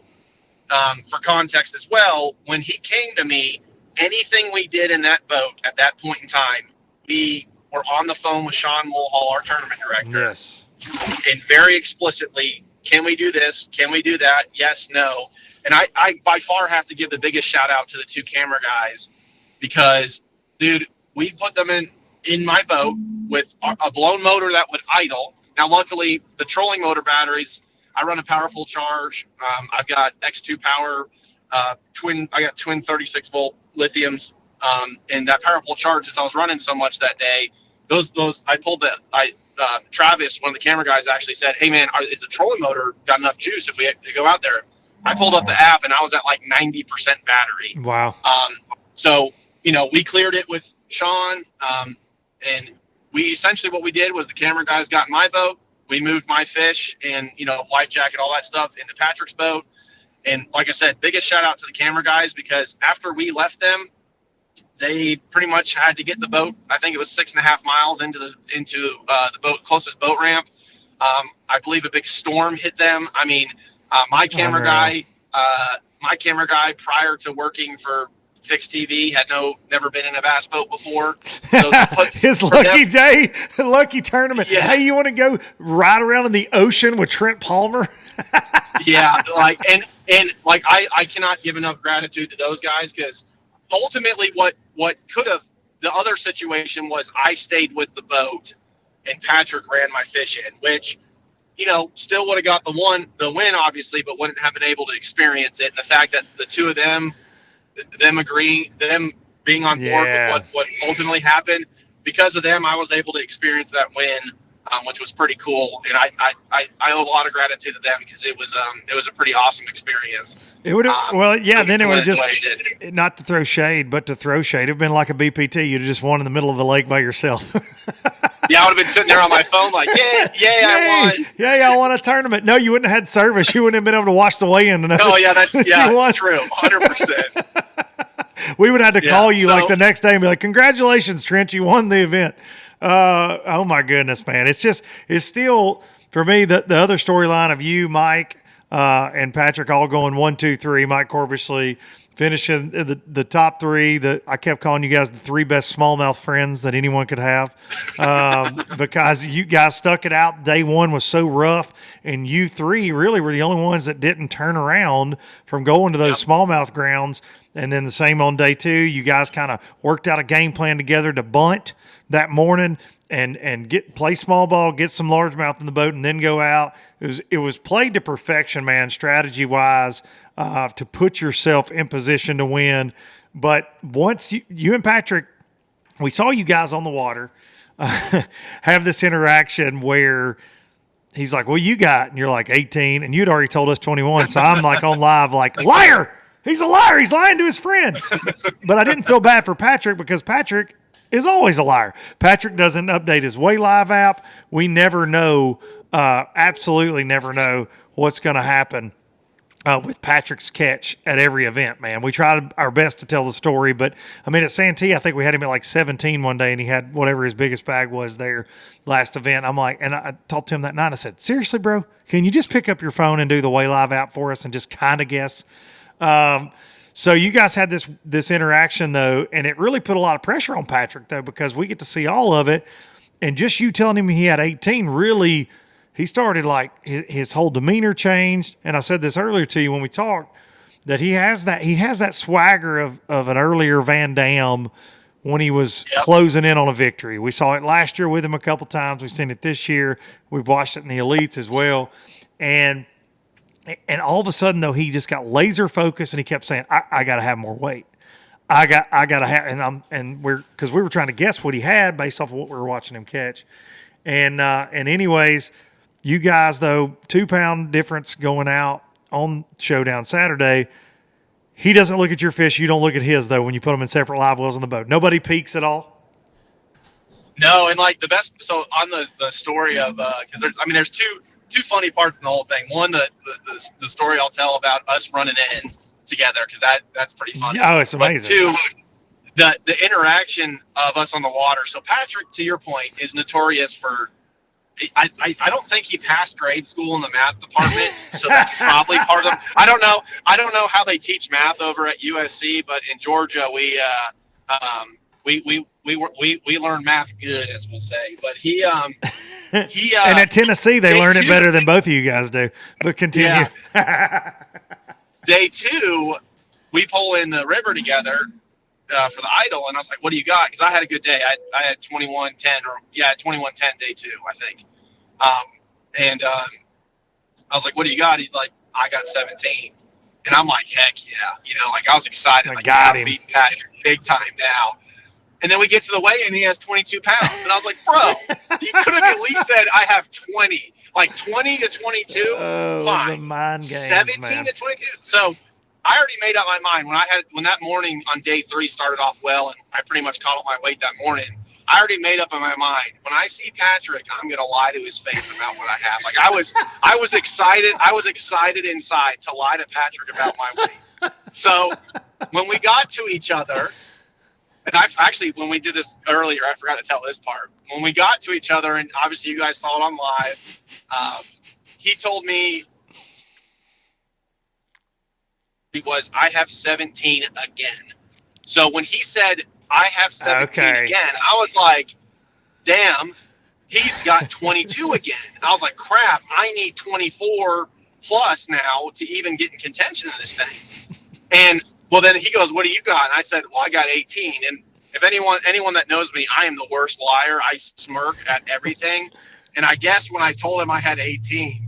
for context as well, when he came to me, anything we did in that boat at that point in time, we were on the phone with Sean Mulhall, our tournament director. Yes. And very explicitly, can we do this? Can we do that? Yes, no. And I by far have to give the biggest shout out to the two camera guys because, dude, we put them in my boat with a blown motor that would idle. Now, luckily, the trolling motor batteries, I run a powerful charge. I've got X2 power, I got twin 36 volt lithiums. And that powerful charge, as I was running so much that day, Travis, one of the camera guys, actually said, hey man, is the trolling motor got enough juice if we have to go out there? I pulled up the app and I was at like 90% battery. Wow. So, we cleared it with Sean. And we essentially, what we did was the camera guys got in my boat. We moved my fish and, life jacket, all that stuff into Patrick's boat. And like I said, biggest shout out to the camera guys, because after we left them, they pretty much had to get the boat. I think it was 6.5 miles into the boat, closest boat ramp. I believe a big storm hit them. I mean, my camera guy prior to working for Fixed TV had never been in a bass boat before. So his lucky day, lucky tournament. Yeah. Hey, you want to go ride around in the ocean with Trent Palmer? Yeah, I cannot give enough gratitude to those guys, because ultimately what could have, the other situation was I stayed with the boat and Patrick ran my fish in, which, still would have got the win obviously, but wouldn't have been able to experience it. And the fact that the two of them being on board with what ultimately happened, because of them, I was able to experience that win, which was pretty cool. And I owe a lot of gratitude to them, because it was a pretty awesome experience. It would have, then it would have just, not to throw shade, but to throw shade, it'd been like a BPT. You'd have just won in the middle of the lake by yourself. Yeah, I would have been sitting there on my phone like, I won. Yeah, I won a tournament. No, you wouldn't have had service. You wouldn't have been able to watch the weigh-in. Oh, yeah, that's true. 100%. We would have to call you like the next day and be like, congratulations, Trent, you won the event. Oh my goodness, man. It's still, for me, the other storyline of you, Mike, and Patrick all going 1, 2, 3, Mike Corbishley finishing the top three. I kept calling you guys the three best smallmouth friends that anyone could have, because you guys stuck it out. Day one was so rough, and you three really were the only ones that didn't turn around from going to those smallmouth grounds. And then the same on day two, you guys kind of worked out a game plan together to bunt that morning and play small ball, get some largemouth in the boat, and then go out. It was played to perfection, man, strategy wise, to put yourself in position to win. But once you and Patrick, we saw you guys on the water have this interaction where he's like, "Well, you got," and you're like 18, and you'd already told us 21. So I'm like on live, like, liar. He's a liar. He's lying to his friend. But I didn't feel bad for Patrick, because Patrick is always a liar. Patrick doesn't update his Way Live app. We never know, absolutely never know what's going to happen. with Patrick's catch at every event, man. We tried our best to tell the story, but I mean, at Santee, I think we had him at like 17 one day, and he had whatever his biggest bag was there last event. I'm like, and I talked to him that night. I said, seriously, bro, can you just pick up your phone and do the Way Live app for us and just kind of guess? So you guys had this interaction though, and it really put a lot of pressure on Patrick though, because we get to see all of it, and just you telling him he had 18 really. He started like his whole demeanor changed. And I said this earlier to you when we talked, that he has that swagger of an earlier Van Dam when he was closing in on a victory. We saw it last year with him a couple times. We've seen it this year. We've watched it in the elites as well. And all of a sudden though, he just got laser focused and he kept saying, I got to have more weight. I got to have, because we were trying to guess what he had based off of what we were watching him catch. And anyways, you guys, though, 2 pound difference going out on Showdown Saturday. He doesn't look at your fish. You don't look at his, though, when you put them in separate live wells on the boat. Nobody peeks at all? No, and like the best, so on the story of, because there's two funny parts in the whole thing. One, the story I'll tell about us running in together, because that's pretty funny. Oh, it's amazing. But 2, the interaction of us on the water. So Patrick, to your point, is notorious for, I don't think he passed grade school in the math department, so that's probably part of it. I don't know how they teach math over at USC, but in Georgia we learn math good, as we'll say. But he and at Tennessee they learn it better than both of you guys do. But continue. Yeah. Day 2, we pull in the river together for the idol, and I was like, what do you got? Because I had a good day. I had 21-10, 21-10 day 2, I think. I was like, what do you got? He's like, I got 17. And I'm like, heck yeah. Like I was excited. I like, got I'm him. beating Patrick big time now. And then we get to the weigh-in, and he has 22 pounds. And I was like, bro, you could have at least said I have 20. Like 20 to 22, fine. The mind games, 17 man. to 22. So I already made up my mind when that morning on day 3 started off well, and I pretty much caught up my weight that morning. I already made up in my mind, when I see Patrick, I'm going to lie to his face about what I have. Like I was excited. I was excited inside to lie to Patrick about my weight. So when we got to each other, and when we did this earlier, I forgot to tell this part. When we got to each other, and obviously you guys saw it on live, he told me I have 17 again. So when he said, I have 17 again, I was like, damn, he's got 22 again. And I was like, crap, I need 24 plus now to even get in contention in this thing. And well, then he goes, what do you got? And I said, well, I got 18. And if anyone that knows me, I am the worst liar. I smirk at everything. And I guess when I told him I had 18,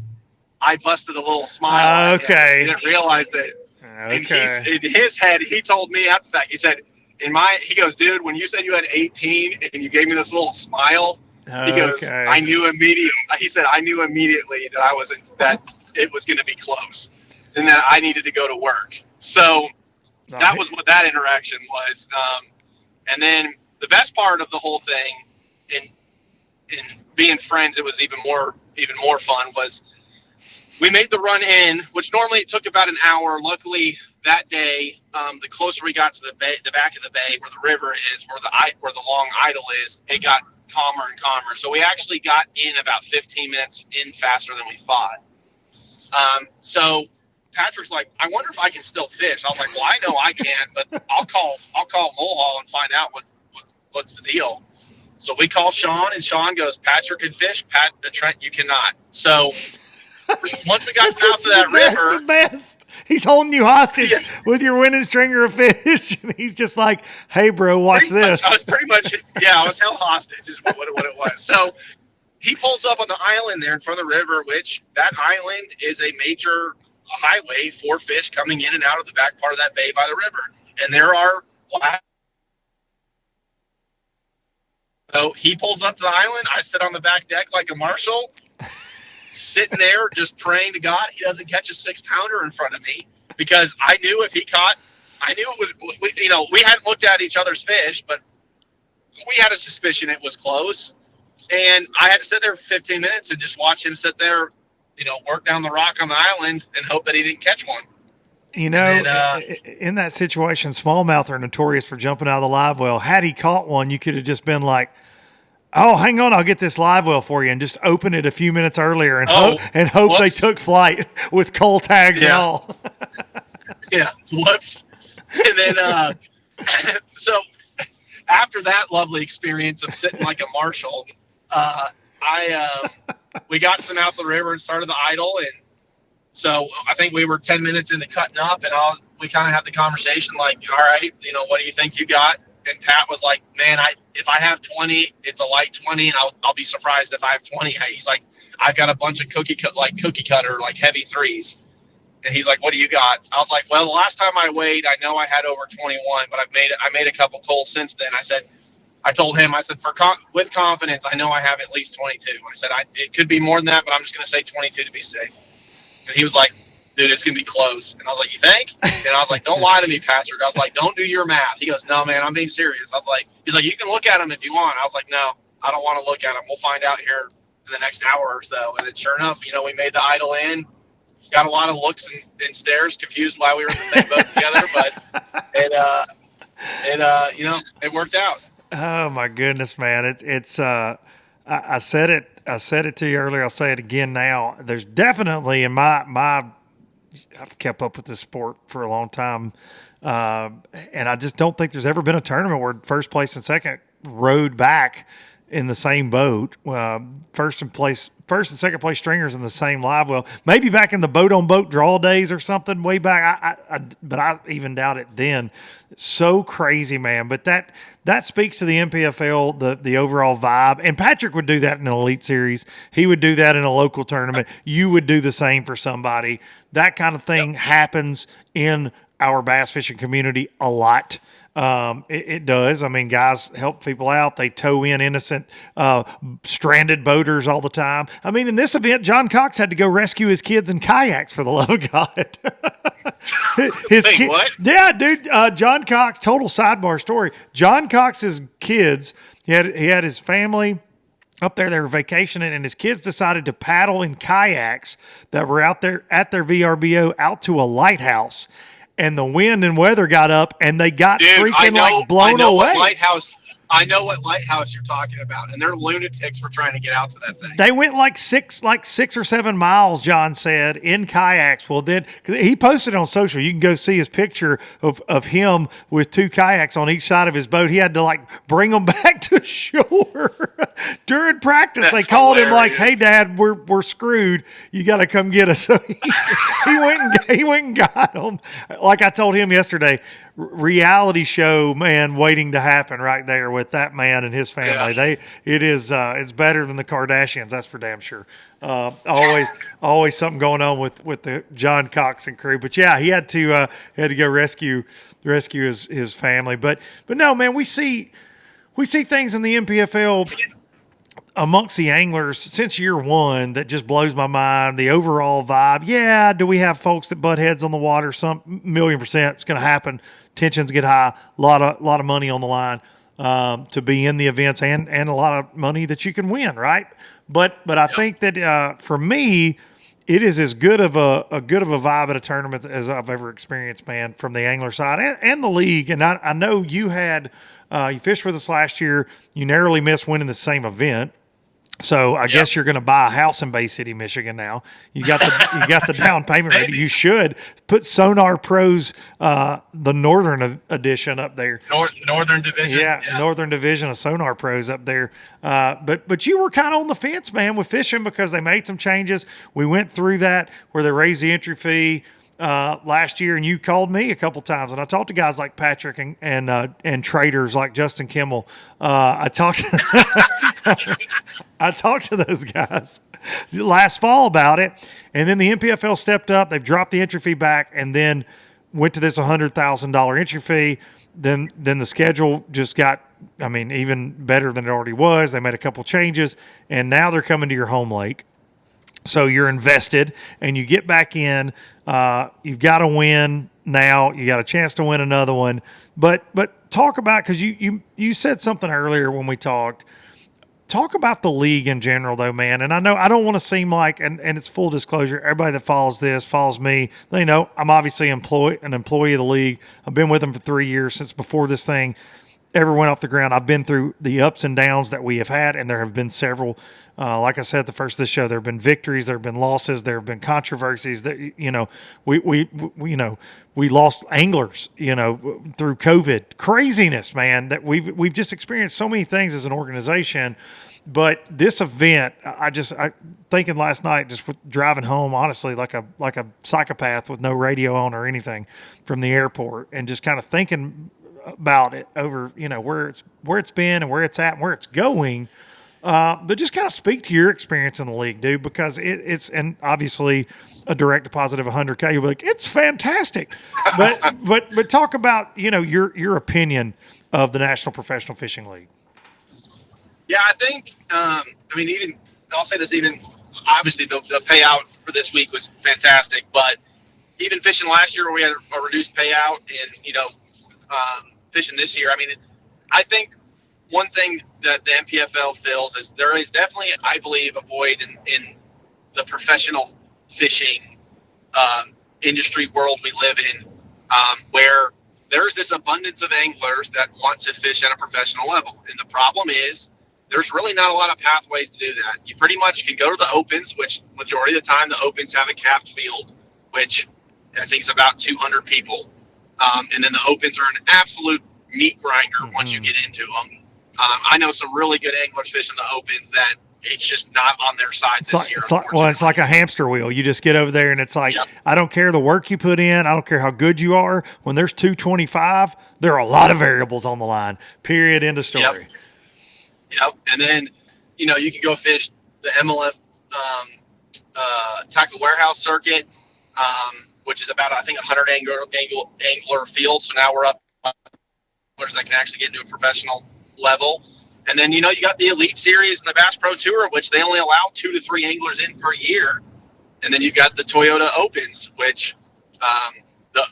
I busted a little smile. Okay. He didn't realize that. Okay. And in his head, he told me after that, he said, he goes, dude, when you said you had 18 and you gave me this little smile, he goes, I knew immediately. He said, I knew immediately that it was going to be close and that I needed to go to work. So that was what that interaction was. And then the best part of the whole thing in being friends, it was even more fun, was we made the run in, which normally it took about an hour. Luckily that day, the closer we got to the bay, the back of the bay where the river is, where the long idol is, it got calmer and calmer. So we actually got in about 15 minutes in faster than we thought. So Patrick's like, I wonder if I can still fish. I was like, well, I know I can, but I'll call Mulhall and find out what's the deal. So we call Sean, and Sean goes, Patrick can fish. Trent, you cannot. So once we got out to that river, the best. He's holding you hostage with your winning stringer of fish. And he's just like, hey, bro, watch this. I was held hostage is what it was. So he pulls up on the island there in front of the river, which that island is a major highway for fish coming in and out of the back part of that bay by the river. And there are So he pulls up to the island. I sit on the back deck like a marshal, sitting there just praying to God he doesn't catch a 6-pounder in front of me, because I knew if he caught, I knew it was, we hadn't looked at each other's fish, but we had a suspicion it was close. And I had to sit there for 15 minutes and just watch him sit there work down the rock on the island and hope that he didn't catch one. In that situation, smallmouth are notorious for jumping out of the live well. Had he caught one, you could have just been like, "Oh, hang on, I'll get this live well for you," and just open it a few minutes earlier and hope they took flight with coal tags and all. Yeah, whoops. And then, so after that lovely experience of sitting like a marshal, we got to the mouth of the river and started the idle. And so I think we were 10 minutes into cutting up, and we kind of had the conversation like, all right, what do you think you got? And Pat was like, man, if I have 20, it's a light 20, and I'll be surprised if I have 20. He's like, I've got a bunch of cookie cutter, like heavy threes. And he's like, what do you got? I was like, well, the last time I weighed, I know I had over 21, but I made a couple pulls since then. I told him, with confidence, I know I have at least 22. I said, it could be more than that, but I'm just going to say 22 to be safe. And he was like, dude, it's going to be close. And I was like, you think? And I was like, don't lie to me, Patrick. I was like, don't do your math. He goes, no, man, I'm being serious. He's like, you can look at them if you want. I was like, no, I don't want to look at them. We'll find out here in the next hour or so. And then sure enough, we made the idle in. Got a lot of looks and stares, confused why we were in the same boat together, but it worked out. Oh my goodness, man! I said it to you earlier. I'll say it again now. There's definitely in my I've kept up with this sport for a long time, and I just don't think there's ever been a tournament where first place and second rode back in the same boat. First and second place stringers in the same live well. Maybe back in the boat on boat draw days or something way back. But I even doubt it then. So crazy, man. But that speaks to the NPFL, the overall vibe. And Patrick would do that in an elite series. He would do that in a local tournament. You would do the same for somebody. That kind of thing happens in our bass fishing community a lot. It does. I mean, guys help people out. They tow in innocent, stranded boaters all the time. I mean, in this event, John Cox had to go rescue his kids in kayaks, for the love of God. What? Yeah, dude. John Cox, total sidebar story. John Cox's kids, he had his family up there. They were vacationing, and his kids decided to paddle in kayaks that were out there at their VRBO out to a lighthouse. And the wind and weather got up, and they got blown away. I know what lighthouse you're talking about, and they're lunatics for trying to get out to that thing. They went like 6 or 7 miles, John said, in kayaks. Well, then he posted on social. You can go see his picture of him with 2 kayaks on each side of his boat. He had to bring them back to shore during practice. They called him like, "Hey, Dad, we're screwed. You got to come get us." So he went and got them. Like I told him yesterday, reality show, man, waiting to happen right there with that man and his family. Yeah. It's better than the Kardashians, that's for damn sure. Always something going on with the John Cox and crew. But yeah, he had to go rescue his family. But no, man, we see things in the NPFL amongst the anglers since year one that just blows my mind. The overall vibe. Yeah, do we have folks that butt heads on the water? Some 1,000,000% it's going to happen. Tensions get high. A lot of money on the line to be in the events, and a lot of money that you can win, right? But I think that for me, it is as good of a vibe at a tournament as I've ever experienced, man, from the angler side and the league. And I know you fished with us last year. You narrowly missed winning the same event. So I guess you're going to buy a house in Bay City, Michigan now. You got the down payment ready. You should put Sonar Pro's the Northern edition up there. Northern Division. Yeah, Northern Division of Sonar Pros up there. But you were kind of on the fence, man, with fishing because they made some changes. We went through that where they raised the entry fee last year, and you called me a couple times, and I talked to guys like Patrick and traders like Justin Kimmel. I talked to those guys last fall about it, and then the NPFL stepped up. They've dropped the entry fee back, and then went to this $100,000 entry fee. Then the schedule just got, even better than it already was. They made a couple changes, and now they're coming to your home lake. So you're invested, and you get back in. You've got to win now. You got a chance to win another one. But talk about, because you said something earlier when we talked. talk about the league in general, though, man. And I know I don't want to seem like, and it's full disclosure, everybody that follows this, follows me, they know I'm obviously an employee of the league. I've been with them for 3 years, since before this thing ever went off the ground. I've been through the ups and downs that we have had, and there have been several. Like I said at the first of this show, there have been victories, there have been losses, there have been controversies. That we lost anglers, through COVID. Craziness, man. That we've just experienced so many things as an organization. But this event, I thinking last night, just driving home, honestly, like a psychopath with no radio on or anything from the airport, and just kind of thinking about it over, where it's been and where it's at and where it's going. But just kind of speak to your experience in the league, dude, because it's, and obviously a direct deposit of $100K, you'll be like, it's fantastic. But talk about, your opinion of the National Professional Fishing League. Yeah, I think, even, I'll say this, even obviously the payout for this week was fantastic, but even fishing last year where we had a reduced payout and, fishing this year, I think one thing that the NPFL feels is there is definitely, I believe, a void in the professional fishing industry world we live in, where there's this abundance of anglers that want to fish at a professional level. And the problem is there's really not a lot of pathways to do that. You pretty much can go to the opens, which majority of the time the opens have a capped field, which I think is about 200 people. And then the opens are an absolute meat grinder once you get into them. I know some really good anglers fishing the opens that it's just not on their side this year. It's like a hamster wheel. You just get over there and it's like, yep. I don't care the work you put in. I don't care how good you are. When there's 225, there are a lot of variables on the line. Period. End of story. Yep. And then, you can go fish the MLF tackle warehouse circuit, which is about, I think, 100 angler field. So now we're up anglers that can actually get into a professional level. And then, you got the Elite Series and the Bass Pro Tour, which they only allow 2 to 3 anglers in per year. And then you've got the Toyota Opens, which, the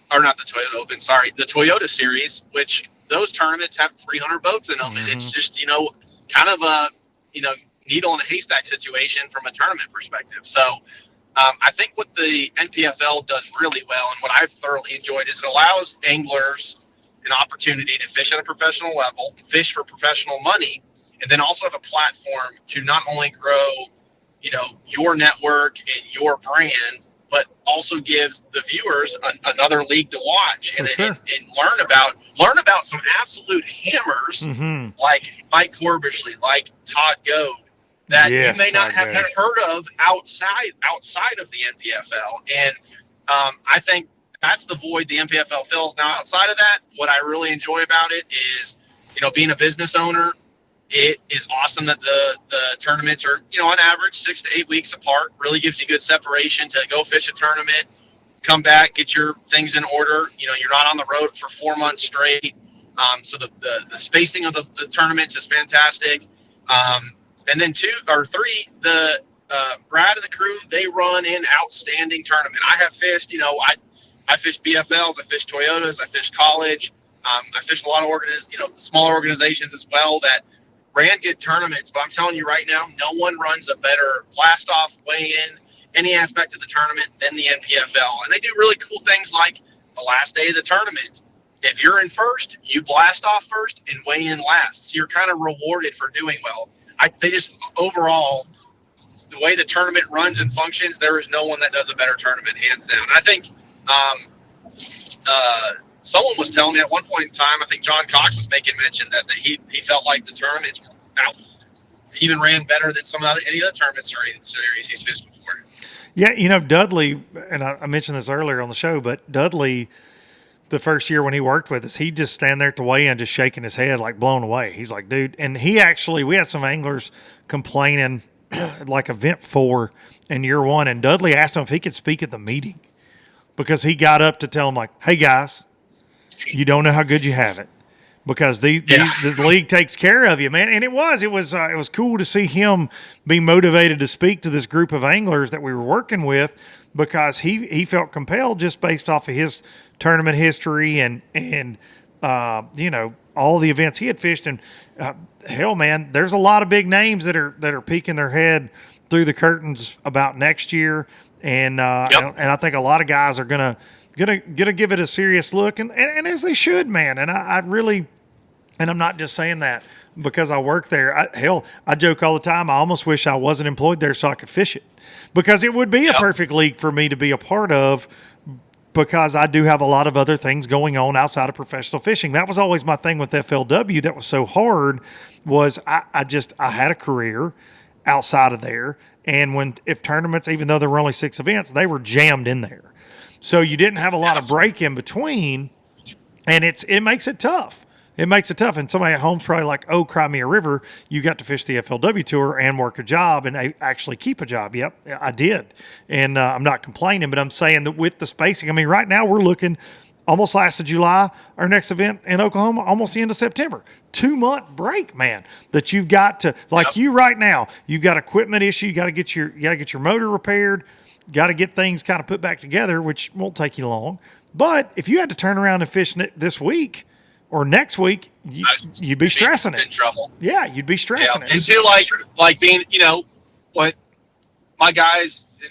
Toyota Series, which those tournaments have 300 boats in them. And it's just, kind of a, needle in a haystack situation from a tournament perspective. So I think what the NPFL does really well, and what I've thoroughly enjoyed, is it allows anglers an opportunity to fish at a professional level, fish for professional money, and then also have a platform to not only grow, your network and your brand, but also gives the viewers another league to watch and learn about some absolute hammers like Mike Corbishley, like Todd Goad, that you may not have heard of outside of the NPFL. And I think that's the void the NPFL fills. Now, outside of that, what I really enjoy about it is, being a business owner, it is awesome that the tournaments are, on average 6 to 8 weeks apart. Really gives you good separation to go fish a tournament, come back, get your things in order. You're not on the road for 4 months straight. So the spacing of the tournaments is fantastic. And then 2 or 3, the Brad and the crew, they run an outstanding tournament. I have fished, I fish BFLs, I fish Toyotas, I fish college. I fished a lot of smaller organizations as well that ran good tournaments. But I'm telling you right now, no one runs a better blast off, weigh in, any aspect of the tournament than the NPFL. And they do really cool things like the last day of the tournament. If you're in first, you blast off first and weigh in last. So you're kind of rewarded for doing well. They just overall, the way the tournament runs and functions, there is no one that does a better tournament, hands down. And I think someone was telling me at one point in time, I think John Cox was making mention that he felt like the tournaments even ran better than any other tournament series he's fished before. Yeah, Dudley, and I mentioned this earlier on the show, but Dudley, the first year when he worked with us, he'd just stand there at the weigh-in just shaking his head like blown away. He's like, dude, and we had some anglers complaining like event 4 in year 1, and Dudley asked him if he could speak at the meeting because he got up to tell them like, hey guys, you don't know how good you have it because the league takes care of you, man. And it was cool to see him be motivated to speak to this group of anglers that we were working with because he felt compelled just based off of his tournament history and all the events he had fished. And hell, man, there's a lot of big names that are peeking their head through the curtains about next year. And and I think a lot of guys are gonna give it a serious look, and as they should, man. And I really, and I'm not just saying that because I work there. I joke all the time. I almost wish I wasn't employed there so I could fish it, because it would be a perfect league for me to be a part of, because I do have a lot of other things going on outside of professional fishing. That was always my thing with FLW that was so hard, was I had a career outside of there. And if tournaments, even though there were only 6 events, they were jammed in there. So you didn't have a lot of break in between, and it makes it tough. It makes it tough. And somebody at home's probably like, oh, cry me a river. You got to fish the FLW tour and work a job and actually keep a job. Yep, I did. And I'm not complaining, but I'm saying that with the spacing, I mean, right now we're looking almost last of July, our next event in Oklahoma, almost the end of September. 2-month break, man, that you've got to, like you right now, you've got equipment issue. You got to get your motor repaired, got to get things kind of put back together, which won't take you long. But if you had to turn around and fish this week or next week, you'd be stressing it. In trouble. Yeah, you'd be stressing it. And too, like being, what my guys,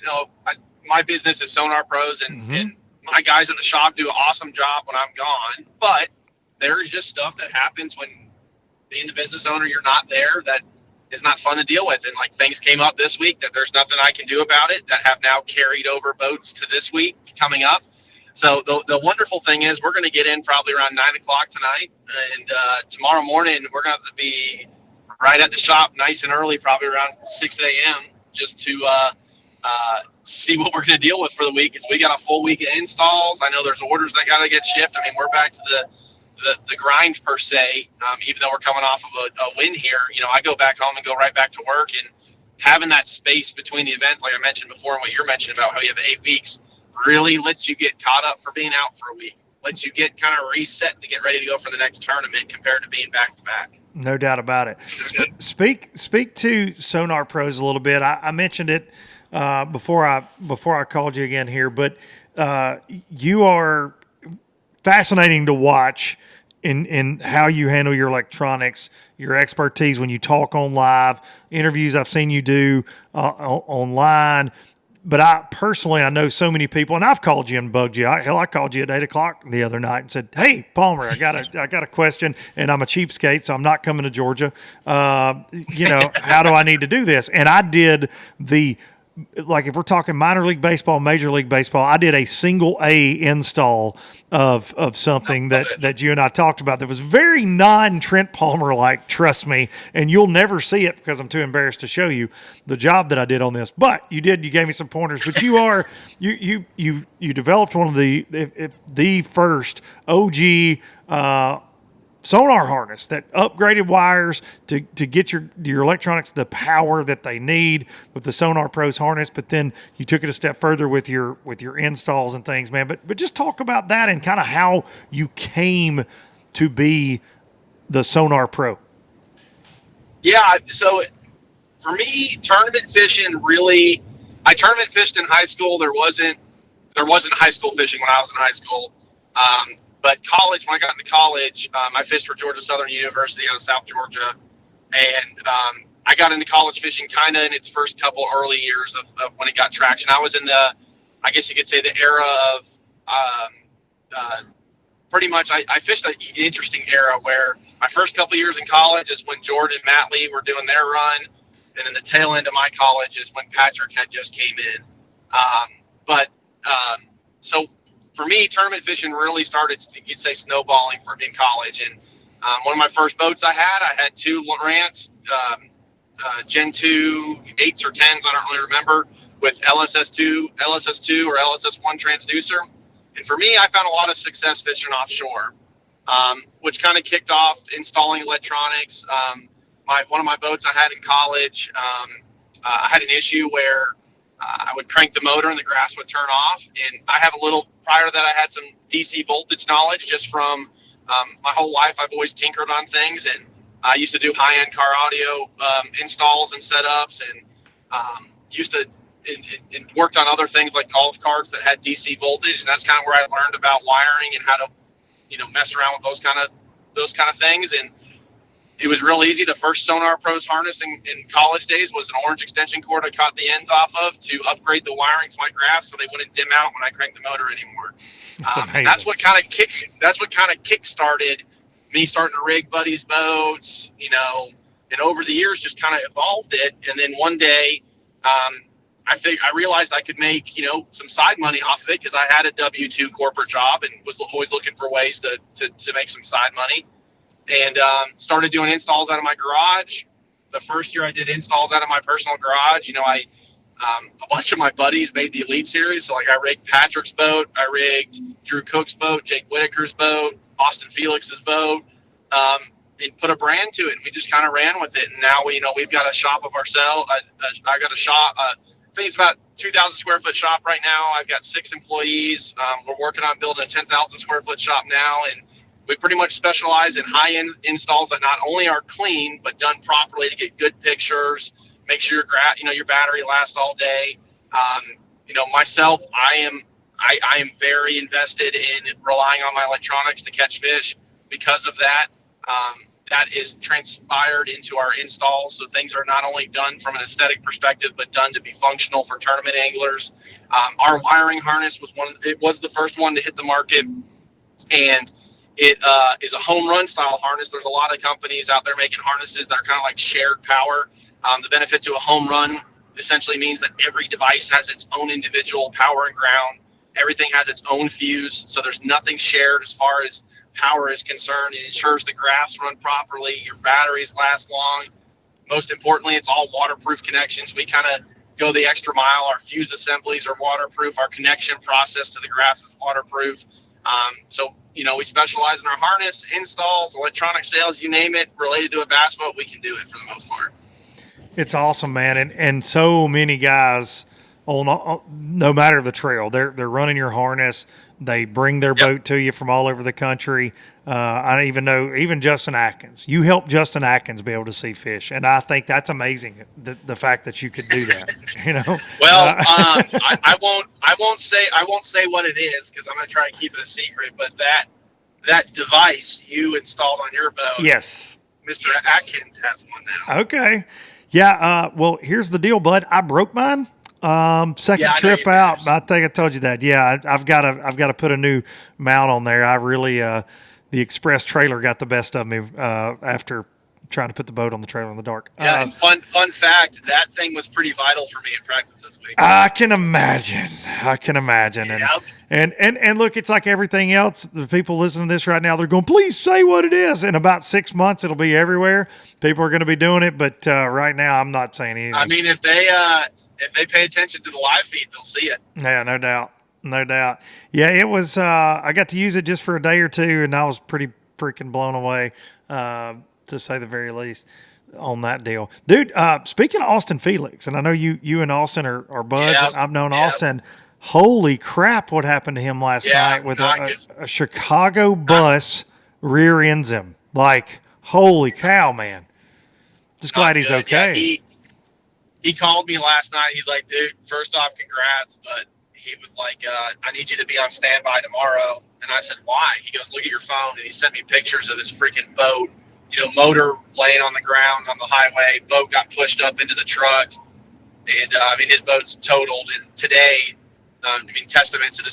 my business is Sonar Pros, and my guys in the shop do an awesome job when I'm gone. But there's just stuff that happens when being the business owner, you're not there, that is not fun to deal with. And like things came up this week that there's nothing I can do about it, that have now carried over boats to this week coming up. So the wonderful thing is we're going to get in probably around 9 o'clock tonight. And tomorrow morning, we're going to have to be right at the shop nice and early, probably around 6 a.m. just to see what we're going to deal with for the week. Because we got a full week of installs. I know there's orders that got to get shipped. I mean, we're back to the grind per se, even though we're coming off of a win here. I go back home and go right back to work, and having that space between the events, like I mentioned before, and what you're mentioning about how you have 8 weeks, really lets you get caught up for being out for a week, lets you get kind of reset to get ready to go for the next tournament compared to being back to back. No doubt about it. Speak to Sonar Pros a little bit. I mentioned it before I called you again here, but you are fascinating to watch in how you handle your electronics, your expertise when you talk on live interviews I've seen you do online. But I know so many people, and I've called you and bugged you. I called you at 8 o'clock the other night and said, "Hey, Palmer, I got a question, and I'm a cheapskate, so I'm not coming to Georgia. How do I need to do this?" And I did if we're talking minor league baseball, major league baseball, I did a single A install of something that you and I talked about that was very non-Trent Palmer like, trust me, and you'll never see it because I'm too embarrassed to show you the job that I did on this. But you gave me some pointers. But you developed one of the first OG sonar harness that upgraded wires to get your electronics the power that they need with the Sonar Pros harness. But then you took it a step further with your installs and things, man. But just talk about that and kind of how you came to be the Sonar Pro. Yeah, so for me, tournament fishing really, I tournament fished in high school. There wasn't high school fishing when I was in high school. But college, when I got into college, I fished for Georgia Southern University out of South Georgia. And I got into college fishing kind of in its first couple early years of when it got traction. I was in I guess you could say, the era of pretty much, I fished an interesting era where my first couple years in college is when Jordan and Matt Lee were doing their run. And then the tail end of my college is when Patrick had just came in. So for me, tournament fishing really started, you could say, snowballing in college. And one of my first boats I had 2 Lowrance, Gen 2, 8s or 10s, I don't really remember, with LSS2 or LSS1 transducer. And for me, I found a lot of success fishing offshore, which kind of kicked off installing electronics. One of my boats I had in college, I had an issue where I would crank the motor and the grass would turn off. And prior to that, I had some DC voltage knowledge just from my whole life. I've always tinkered on things, and I used to do high-end car audio installs and setups, and and worked on other things like golf carts that had DC voltage. And that's kind of where I learned about wiring and how to, mess around with those kind of those kind of things. And it was real easy. The first Sonar Pros harness in college days was an orange extension cord I caught the ends off of to upgrade the wiring to my graphs so they wouldn't dim out when I cranked the motor anymore. That's what kind of kick-started me starting to rig buddies' boats, and over the years just kind of evolved it. And then one day, I realized I could make, some side money off of it because I had a W-2 corporate job and was always looking for ways to make some side money. And started doing installs out of my garage. The first year I did installs out of my personal garage, a bunch of my buddies made the Elite Series. So, I rigged Patrick's boat. I rigged Drew Cook's boat, Jake Whitaker's boat, Austin Felix's boat, and put a brand to it. And we just kind of ran with it. And now, we've got a shop of ourselves. I got a shop. I think it's about 2,000 square foot shop right now. I've got 6 employees. We're working on building a 10,000 square foot shop now. And we pretty much specialize in high-end installs that not only are clean, but done properly to get good pictures, make sure your battery lasts all day. Myself, I am very invested in relying on my electronics to catch fish. Because of that, that is transpired into our installs. So things are not only done from an aesthetic perspective, but done to be functional for tournament anglers. Our wiring harness was the first one to hit the market, and it is a home run style harness. There's a lot of companies out there making harnesses that are kind of like shared power. The benefit to a home run essentially means that every device has its own individual power and ground. Everything has its own fuse. So there's nothing shared as far as power is concerned. It ensures the graphs run properly. Your batteries last long. Most importantly, it's all waterproof connections. We kind of go the extra mile. Our fuse assemblies are waterproof. Our connection process to the graphs is waterproof. We specialize in our harness, installs, electronic sales, you name it, related to a bass boat, we can do it for the most part. It's awesome, man. And so many guys, no matter the trail, they're running your harness. They bring their boat to you from all over the country. I don't even know, even Justin Atkins. You helped Justin Atkins be able to see fish, and I think that's amazing. The fact that you could do that, Well, I won't say what it is because I'm going to try to keep it a secret. But that device you installed on your boat, yes, Mr. Atkins has one now. Okay, yeah. Well, here's the deal, bud. I broke mine. Second trip out. I think I told you that. Yeah, I've got to put a new mount on there. I really the express trailer got the best of me after trying to put the boat on the trailer in the dark. Yeah, and fun fact, that thing was pretty vital for me in practice this week. I can imagine. And look, it's like everything else. The people listening to this right now, they're going, please say what it is. In about 6 months, it'll be everywhere. People are going to be doing it, but right now, I'm not saying anything. I mean, if they pay attention to the live feed, they'll see it. Yeah, no doubt. Yeah, it was. I got to use it just for a day or two, and I was pretty freaking blown away, to say the very least, on that deal, dude. Speaking of Austin Felix, and I know you and Austin are buds. Yeah, I've known Austin. Holy crap! What happened to him last night with a Chicago bus rear ends him? Like, holy cow, man! Just glad he's okay. Yeah, he called me last night. He's like, dude, first off, congrats, but he was like, I need you to be on standby tomorrow. And I said, why? He goes, look at your phone. And he sent me pictures of his freaking boat, motor laying on the ground on the highway. Boat got pushed up into the truck. And, his boat's totaled. And today, testament to the,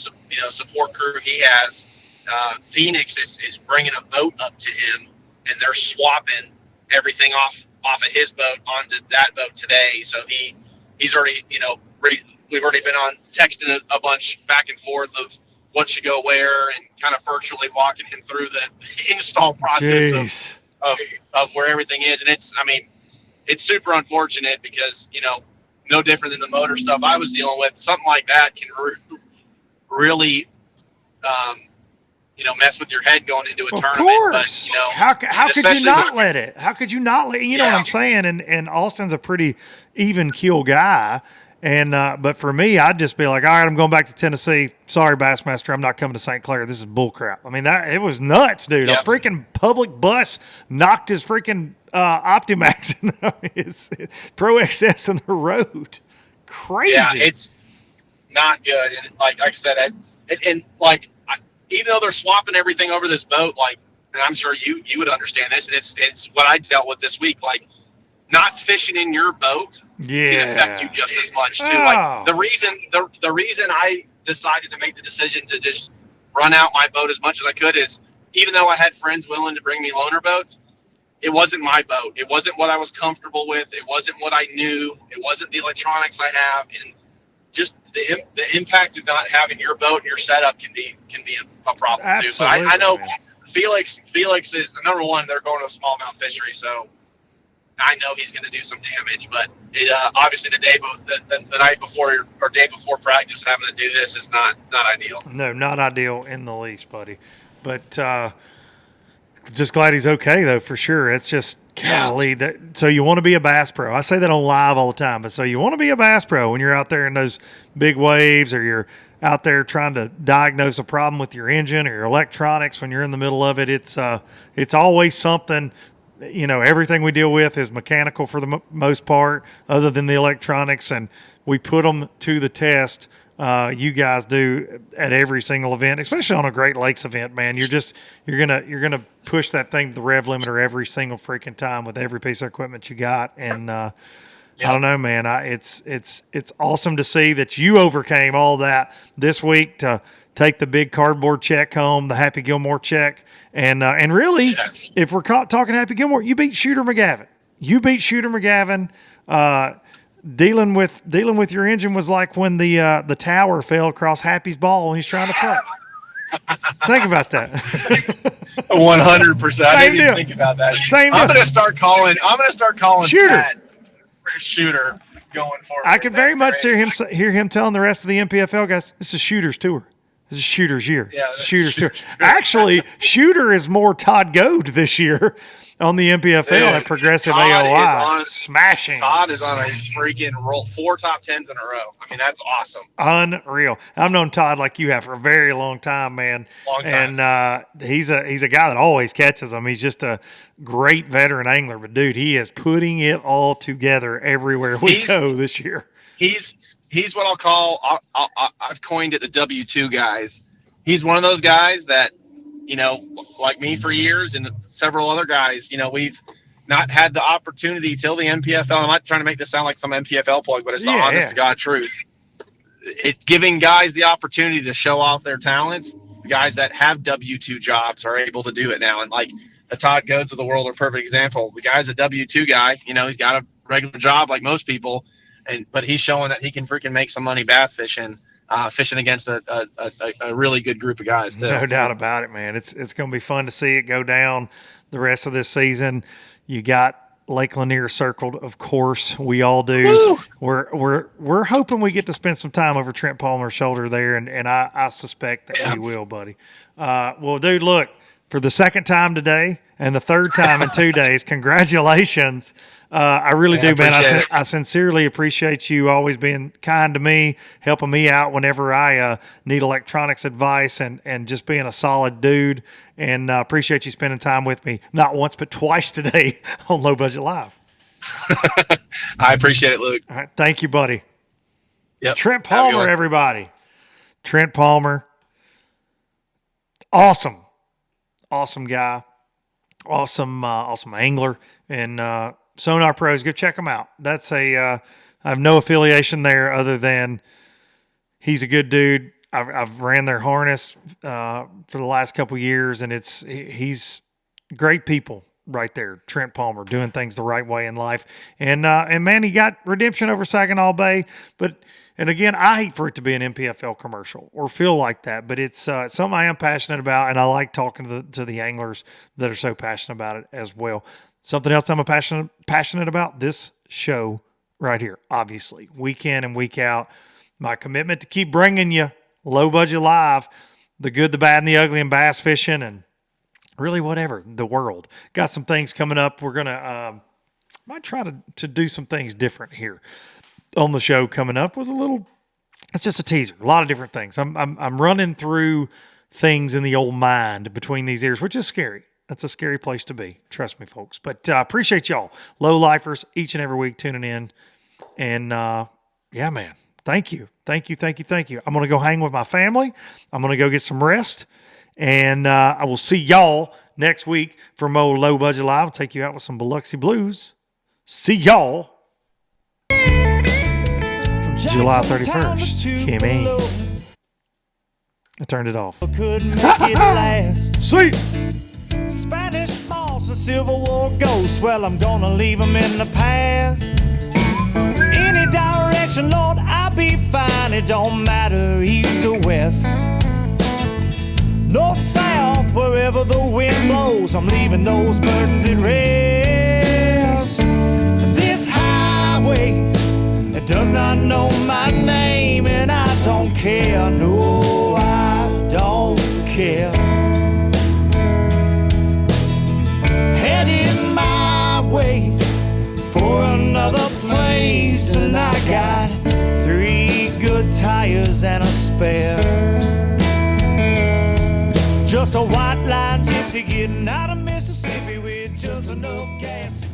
support crew he has, Phoenix is bringing a boat up to him, and they're swapping everything off of his boat onto that boat today. So he's already, we've already been on texting a bunch back and forth of what should go where, and kind of virtually walking him through the install process of where everything is. And it's super unfortunate because, no different than the motor stuff I was dealing with. Something like that can really, mess with your head going into a tournament. Of course. But, how could you not let it? How could you not let it? You know what I'm saying? And Austin's a pretty even keel guy. And but for me, I'd just be like, all right, I'm going back to Tennessee. Sorry, Bassmaster, I'm not coming to St. Clair. This is bullcrap. It was nuts, dude. Yep. A freaking public bus knocked his freaking Optimax and his Pro XS in the road. Crazy. Yeah, it's not good. And like I said, even though they're swapping everything over this boat, like and I'm sure you would understand this. It's what I dealt with this week. Like, not fishing in your boat can affect you just as much too. Like the reason I decided to make the decision to just run out my boat as much as I could is, even though I had friends willing to bring me loaner boats, it wasn't my boat. It wasn't what I was comfortable with. It wasn't what I knew. It wasn't the electronics I have, and just the impact of not having your boat and your setup can be a problem too. But I know Felix is number one. They're going to a smallmouth fishery, so I know he's going to do some damage. But it, obviously the night before or day before practice, having to do this is not ideal. No, not ideal in the least, buddy. But just glad he's okay, though, for sure. It's just, golly. So you want to be a bass pro. I say that on live all the time, but so you want to be a bass pro when you're out there in those big waves, or you're out there trying to diagnose a problem with your engine or your electronics when you're in the middle of it. It's always something. You know, everything we deal with is mechanical for the most part, other than the electronics, and we put them to the test. You guys do at every single event, especially on a Great Lakes event, man. You're gonna push that thing to the rev limiter every single freaking time with every piece of equipment you got. And I don't know, man. It's awesome to see that you overcame all that this week to take the big cardboard check home, the Happy Gilmore check, and really, yes. If we're talking Happy Gilmore, you beat Shooter McGavin. Dealing with your engine was like when the tower fell across Happy's ball when he's trying to putt. Think about that. 100%. I didn't even think about that. I'm going to start calling Shooter. Shooter going forward. I could very much hear him telling the rest of the NPFL guys, "This is Shooter's tour. This is Shooter's year. Yeah, Shooter's tour." Actually, Shooter is more Todd Goad this year on the NPFL at Progressive AOI. Smashing. Todd is on a freaking roll. 4 top 10s in a row. I mean, that's awesome. Unreal. I've known Todd like you have for a very long time, man. Long time. And he's a guy that always catches them. He's just a great veteran angler. But, dude, he is putting it all together everywhere we go this year. He's what I'll call I've coined it the W2 guys. He's one of those guys that, you know, like me for years and several other guys, you know, we've not had the opportunity till the NPFL. I'm not trying to make this sound like some NPFL plug, but it's the honest to God truth. It's giving guys the opportunity to show off their talents. The guys that have W2 jobs are able to do it now. And like the Todd Goads of the world are a perfect example. The guy's a W2 guy. You know, he's got a regular job like most people, but he's showing that he can freaking make some money bass fishing. Fishing against a really good group of guys too. No doubt about it, man. It's going to be fun to see it go down the rest of this season. You got Lake Lanier circled, of course. We all do. Woo! We're hoping we get to spend some time over Trent Palmer's shoulder there, and I suspect that we will, buddy. Well, dude, look, for the second time today and the third time in 2 days, congratulations. I really do, man. I sincerely appreciate you always being kind to me, helping me out whenever I need electronics advice, and just being a solid dude. And appreciate you spending time with me, not once but twice today on Low Budget Live. I appreciate it, Luke. All right, thank you, buddy. Yep. Trent Palmer, everybody. Trent Palmer. Awesome guy. Awesome angler. And Sonar Pros, go check him out. That's I have no affiliation there other than he's a good dude. I've ran their harness for the last couple of years, and he's great people right there. Trent Palmer doing things the right way in life, and man, he got redemption over Saginaw Bay. And again, I hate for it to be an NPFL commercial or feel like that, but it's something I am passionate about, and I like talking to the anglers that are so passionate about it as well. Something else I'm passionate about, this show right here, obviously, week in and week out. My commitment to keep bringing you Low Budget Live, the good, the bad, and the ugly, and bass fishing, and really whatever, the world. Got some things coming up. We're going to might try to do some things different here on the show coming up with it's just a teaser, a lot of different things. I'm running through things in the old mind between these ears, which is scary. That's a scary place to be. Trust me, folks. But appreciate y'all, low lifers, each and every week tuning in. And yeah, man, thank you. I'm going to go hang with my family. I'm going to go get some rest. And I will see y'all next week for Mo Low Budget Live. I'll take you out with some Biloxi Blues. See y'all July 31st. Kimmy. I turned it off. Couldn't make it last. See. Spanish moss and Civil War ghosts. Well, I'm gonna leave them in the past. Any direction, Lord, I'll be fine. It don't matter east or west. North, south, wherever the wind blows, I'm leaving those burdens at rest. This highway, it does not know my name, and I don't care. No, I don't care. Heading my way for another place, and I got 3 good tires and a spare. Just a white line gypsy getting out of Mississippi with just enough gas to